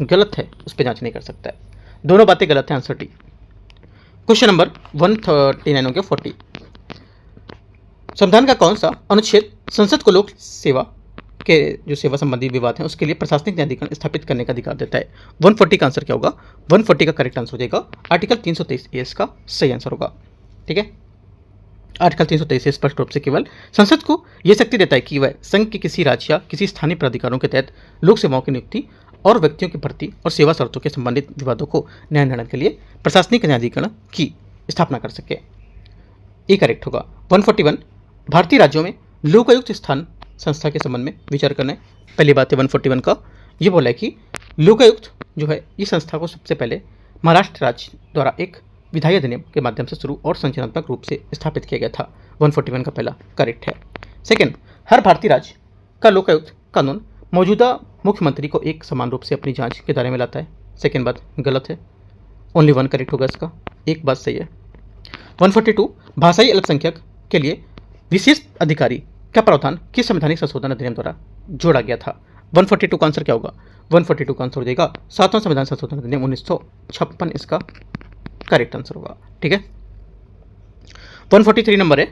गलत है, उस पर जांच नहीं कर सकता है। दोनों बातें गलत है, आंसर डी। क्वेश्चन नंबर 139 हो गया 40, संविधान का कौन सा अनुच्छेद संसद को लोक सेवा के जो सेवा संबंधी विवाद हैं उसके लिए प्रशासनिक न्यायाधिकरण स्थापित करने का अधिकार देता है। 140 का आंसर क्या होगा? 140 का करेक्ट आंसर हो जाएगा आर्टिकल 323 ए इसका सही आंसर होगा। ठीक है, आर्टिकल 323 स्पष्ट रूप से केवल संसद को यह शक्ति देता है कि वह संघ के किसी राज्य या किसी स्थानीय प्राधिकारों के तहत लोक सेवाओं की नियुक्ति और व्यक्तियों की भर्ती और सेवा शर्तों के संबंधित विवादों को न्याय निर्णय के लिए प्रशासनिक न्यायाधिकरण की स्थापना कर सके। ये करेक्ट होगा। 141 भारतीय राज्यों में लोकायुक्त स्थान संस्था के संबंध में विचार करना है। पहली बात है 141 का ये बोला है कि लोकायुक्त जो है इस संस्था को सबसे पहले महाराष्ट्र राज्य द्वारा एक विधायी अधिनियम के माध्यम से शुरू और संचालनात्मक रूप से स्थापित किया गया था। 141 का पहला करेक्ट है। सेकंड, हर भारतीय राज्य का लोकायुक्त कानून मौजूदा मुख्यमंत्री को एक समान रूप से अपनी जांच के दायरे में लाता है। सेकंड बात गलत है, ओनली 1 करेक्ट होगा इसका, एक बात सही है। 142 भाषाई अल्पसंख्यक के लिए विशेष अधिकारी का प्रावधान किस संवैधानिक संशोधन अधिनियम द्वारा जोड़ा गया था? 142 का आंसर क्या होगा? 142 का आंसर हो जाएगा 7वां संविधान संशोधन अधिनियम 1956 इसका करेक्ट आंसर होगा। ठीक है, 143 नंबर है,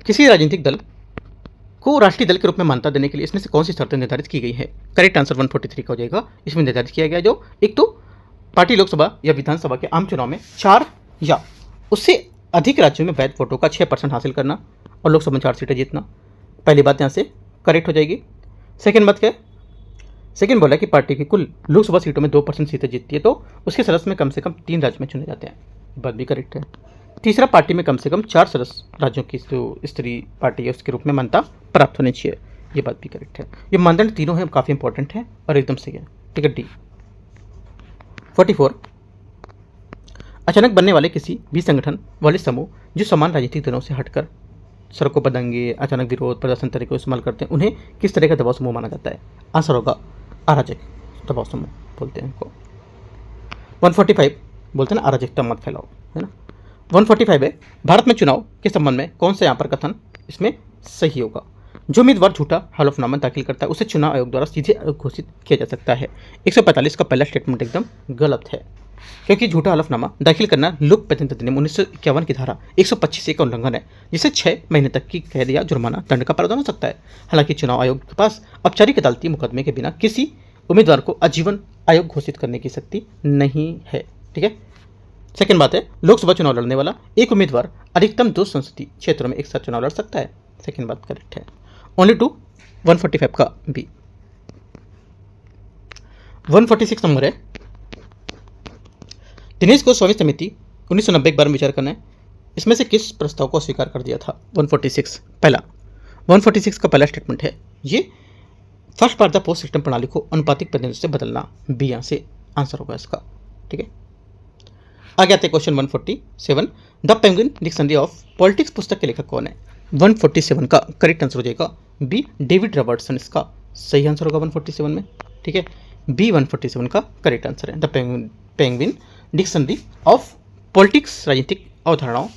किसी राजनीतिक दल को राष्ट्रीय दल के रूप में मान्यता देने के लिए इसमें से कौन सी शर्तें निर्धारित की गई है? करेक्ट आंसर 143 का हो जाएगा। इसमें निर्धारित किया गया जो एक तो पार्टी लोकसभा या विधानसभा के आम चुनाव में 4 या उससे अधिक राज्यों में वैध वोटों का 6% हासिल करना और लोकसभा में 4 सीटें जीतना। पहली बात यहाँ से करेक्ट हो जाएगी। सेकेंड बात क्या है? सेकेंड बोला कि पार्टी की कुल लोकसभा सीटों में 2% सीटें जीतती है तो उसके सदस्य में कम से कम 3 राज्य में चुने जाते हैं, बात भी करेक्ट है। तीसरा, पार्टी में कम से कम 4 सदस्य राज्यों की जो स्त्री पार्टी है उसके रूप में मान्यता प्राप्त होनी चाहिए, ये बात भी करेक्ट है। ये मानदंड तीनों हैं, काफ़ी इंपॉर्टेंट है और एकदम सही है। ठीक है, डी। 44 अचानक बनने वाले किसी भी संगठन वाले समूह जो समान राजनीतिक दलों से हटकर सड़कों पर दंगे, अचानक विरोध प्रदर्शन तरीके को इस्तेमाल करते हैं उन्हें किस तरह का दबाव समूह माना जाता है? आंसर होगा अराजक दबाव समूह बोलते हैं इनको। 145 बोलते हैं ना अराजकता मत फैलाओ, है ना। 145 है, भारत में चुनाव के संबंध में कौन सा यहाँ पर कथन इसमें सही होगा? जो उम्मीदवार झूठा हलफनामा दाखिल करता है उसे चुनाव आयोग द्वारा सीधे घोषित किया जा सकता है। 145 का पहला स्टेटमेंट एकदम गलत है, क्योंकि झूठा हलफनामा दाखिल करना लोक प्रतिनिधित्व अधिनियम 1951 की धारा 125 का उल्लंघन है, जिसे 6 महीने तक की कैद या जुर्माना दंड का प्रावधान हो सकता है। हालांकि चुनाव आयोग के पास औपचारिक अदालती मुकदमे के बिना किसी उम्मीदवार को आजीवन आयोग घोषित करने की शक्ति नहीं है। ठीक है, सेकेंड बात है, लोकसभा चुनाव लड़ने वाला एक उम्मीदवार अधिकतम 2 संसदीय क्षेत्रों में एक साथ चुनाव लड़ सकता है। सेकेंड बात करेक्ट है। ओनली 2 145 का बी। 146 नंबर है, दिनेश गोस्वामी समिति 1990 के बारे में विचार करना है। इसमें से किस प्रस्ताव को अस्वीकार कर दिया था? 146 पहला 146 का पहला स्टेटमेंट है ये first past the post system प्रणाली को अनुपातिक प्रतिनिधित्व से बदलना, बी यहाँ से आंसर होगा इसका। ठीक है, आगे आते हैं question 147, the penguin dictionary of politics पुस्तक के लेखक कौन है? 147 का करेक्ट आंसर हो जाएगा बी, डेविड रॉबर्टसन इसका सही आंसर होगा 147 में। ठीक है, बी 147 का करेक्ट आंसर है। The penguin dictionary of politics राजनीतिक अवधारणाओं,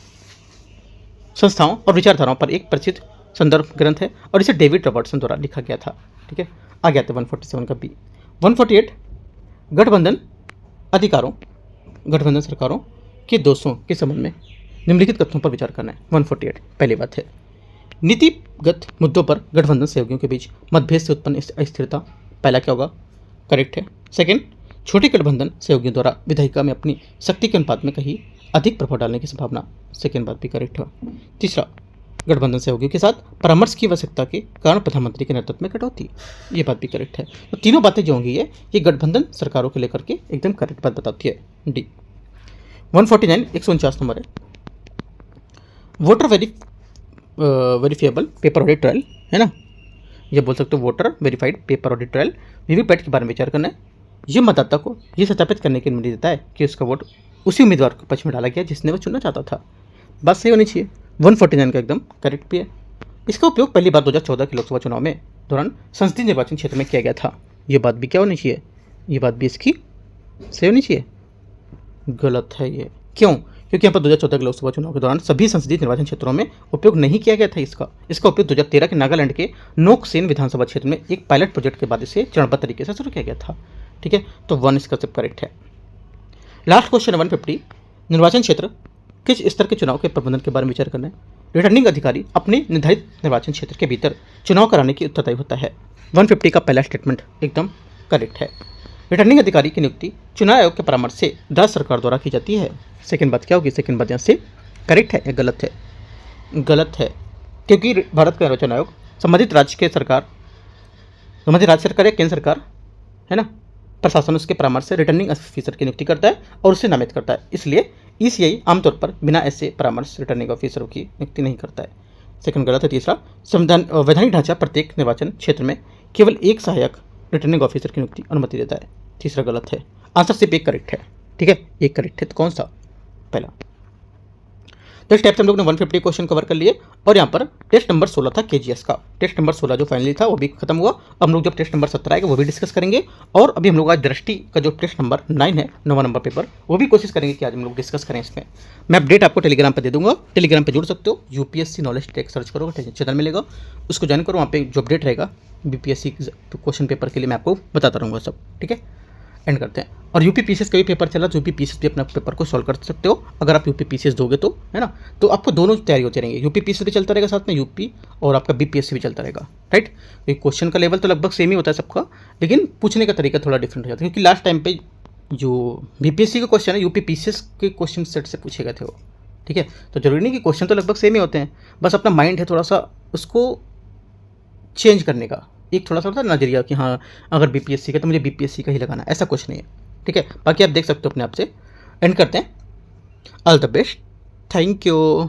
संस्थाओं और विचारधाराओं पर एक प्रसिद्ध संदर्भ ग्रंथ है और इसे डेविड रॉबर्टसन द्वारा लिखा गया था। ठीक है, आगे आते 147 का बी। 148 गठबंधन अधिकारों, गठबंधन सरकारों के दोषों के संबंध में निम्नलिखित कथनों पर विचार करना है। 148 पहली बात है, नीतिगत मुद्दों पर गठबंधन सहयोगियों के बीच मतभेद से उत्पन्न अस्थिरता, पहला क्या होगा? करेक्ट है। सेकेंड, छोटे गठबंधन सहयोगियों द्वारा विधायिका में अपनी शक्ति के अनुपात में कहीं अधिक प्रभाव डालने की संभावना, सेकेंड बात भी करेक्ट है। तीसरा, गठबंधन सहयोगियों के साथ परामर्श की आवश्यकता के कारण प्रधानमंत्री के नेतृत्व में कटौती, ये बात भी करेक्ट है। तो तीनों बातें जो होंगी ये गठबंधन सरकारों के लेकर के एकदम करेक्ट बात बताती है, डी। 149 149 नंबर है, voter verifiable paper audit trial, है ना, ये बोल सकते हो voter verified paper audit trial VVPAT के बारे में विचार करना है। ये मतदाता को ये सत्यापित करने की अनुमति देता है कि उसका वोट उसी उम्मीदवार के पक्ष में डाला गया जिसने वह चुनना चाहता था, बात सही होनी चाहिए। 149 का एकदम करेक्ट भी है। इसका उपयोग पहली बार 2014 के लोकसभा चुनाव में दौरान संसदीय निर्वाचन क्षेत्र में किया गया था, ये बात भी क्या होनी चाहिए? ये बात भी इसकी सही होनी चाहिए, गलत है ये। क्यों? क्योंकि यहाँ पर 2014 के लोकसभा चुनाव के दौरान सभी संसदीय निर्वाचन क्षेत्रों में उपयोग नहीं किया गया था इसका उपयोग 2013 के नागालैंड के नोकसेन विधानसभा क्षेत्र में एक पायलट प्रोजेक्ट के बाद इसे चरणबद्ध तरीके से शुरू किया गया था। ठीक है, तो 1 इसका सब करेक्ट है। लास्ट क्वेश्चन 150, निर्वाचन क्षेत्र किस स्तर के चुनाव के प्रबंधन के बारे में विचार करना है। रिटर्निंग अधिकारी अपने निर्धारित निर्वाचन क्षेत्र के भीतर चुनाव कराने की उत्तरदायी होता है। 150 का पहला स्टेटमेंट एकदम करेक्ट है। रिटर्निंग अधिकारी की नियुक्ति चुनाव आयोग के परामर्श से राज्य सरकार द्वारा की जाती है। सेकंड बात क्या होगी? सेकंड बात यहाँ से करेक्ट है या गलत है? गलत है, क्योंकि भारत का निर्वाचन आयोग संबंधित राज्य सरकार या केंद्र सरकार है ना, प्रशासन उसके परामर्श से रिटर्निंग ऑफिसर की नियुक्ति करता है और उससे नामित करता है। इसलिए ईसीआई आमतौर पर बिना ऐसे परामर्श रिटर्निंग ऑफिसरों की नियुक्ति नहीं करता है। सेकंड गलत है। तीसरा, वैधानिक ढांचा प्रत्येक निर्वाचन क्षेत्र में केवल एक सहायक रिटर्निंग ऑफिसर की नियुक्ति अनुमति देता है। तीसरा गलत है। आंसर सिर्फ एक करेक्ट है, ठीक है, एक करेक्ट है। तो कौन सा? पहला। तो इस टाइप से हम लोग ने 150 क्वेश्चन कवर कर लिए और यहाँ पर टेस्ट नंबर 16 था केजीएस का। टेस्ट नंबर 16 जो फाइनली था वो भी खत्म हुआ। अब हम लोग जब टेस्ट नंबर 17 आएगा वो भी डिस्कस करेंगे। और अभी हम लोग आज दृष्टि का जो टेस्ट नंबर 9 है, 9वां नंबर पेपर, वो भी कोशिश करेंगे कि आज हम लोग डिस्कस करें इसमें। मैं अपडेट आपको टेलीग्राम पर दे दूंगा, टेलीग्राम पर जुड़ सकते हो। यूपीएससी नॉलेज टेक सर्च करोगे, चैनल मिलेगा, उसको ज्वाइन करो। वहाँ पे जो अपडेट रहेगा बीपीएससी क्वेश्चन पेपर के लिए मैं आपको बताता रहूँगा सब, ठीक है। एंड करते हैं। और यूपी पीसीएस का भी पेपर चला तो यूपी पीसीएस भी अपना पेपर को सॉल्व कर सकते हो अगर आप यूपी पीसीएस दोगे तो, है ना। तो आपको दोनों तैयारी होती रहेंगे, यूपी पीसीएस भी चलता रहेगा साथ में यूपी और आपका बीपीएससी भी चलता रहेगा, राइट। क्वेश्चन का लेवल तो लगभग सेम ही होता है सबका, लेकिन पूछने का तरीका थोड़ा डिफरेंट हो जाता है, क्योंकि लास्ट टाइम पे जो बीपीएससी का क्वेश्चन है यूपी पीसीएस के क्वेश्चन सेट से पूछे गए थे वो, ठीक है। तो जरूरी नहीं कि क्वेश्चन तो लगभग सेम ही होते हैं, बस अपना माइंड है थोड़ा सा उसको चेंज करने का, एक थोड़ा सा होता है नजरिया कि हाँ अगर बीपीएससी का तो मुझे बीपीएससी का ही लगाना, ऐसा कुछ नहीं है, ठीक है। बाकी आप देख सकते हो अपने आप से। एंड करते हैं। All the best, thank you.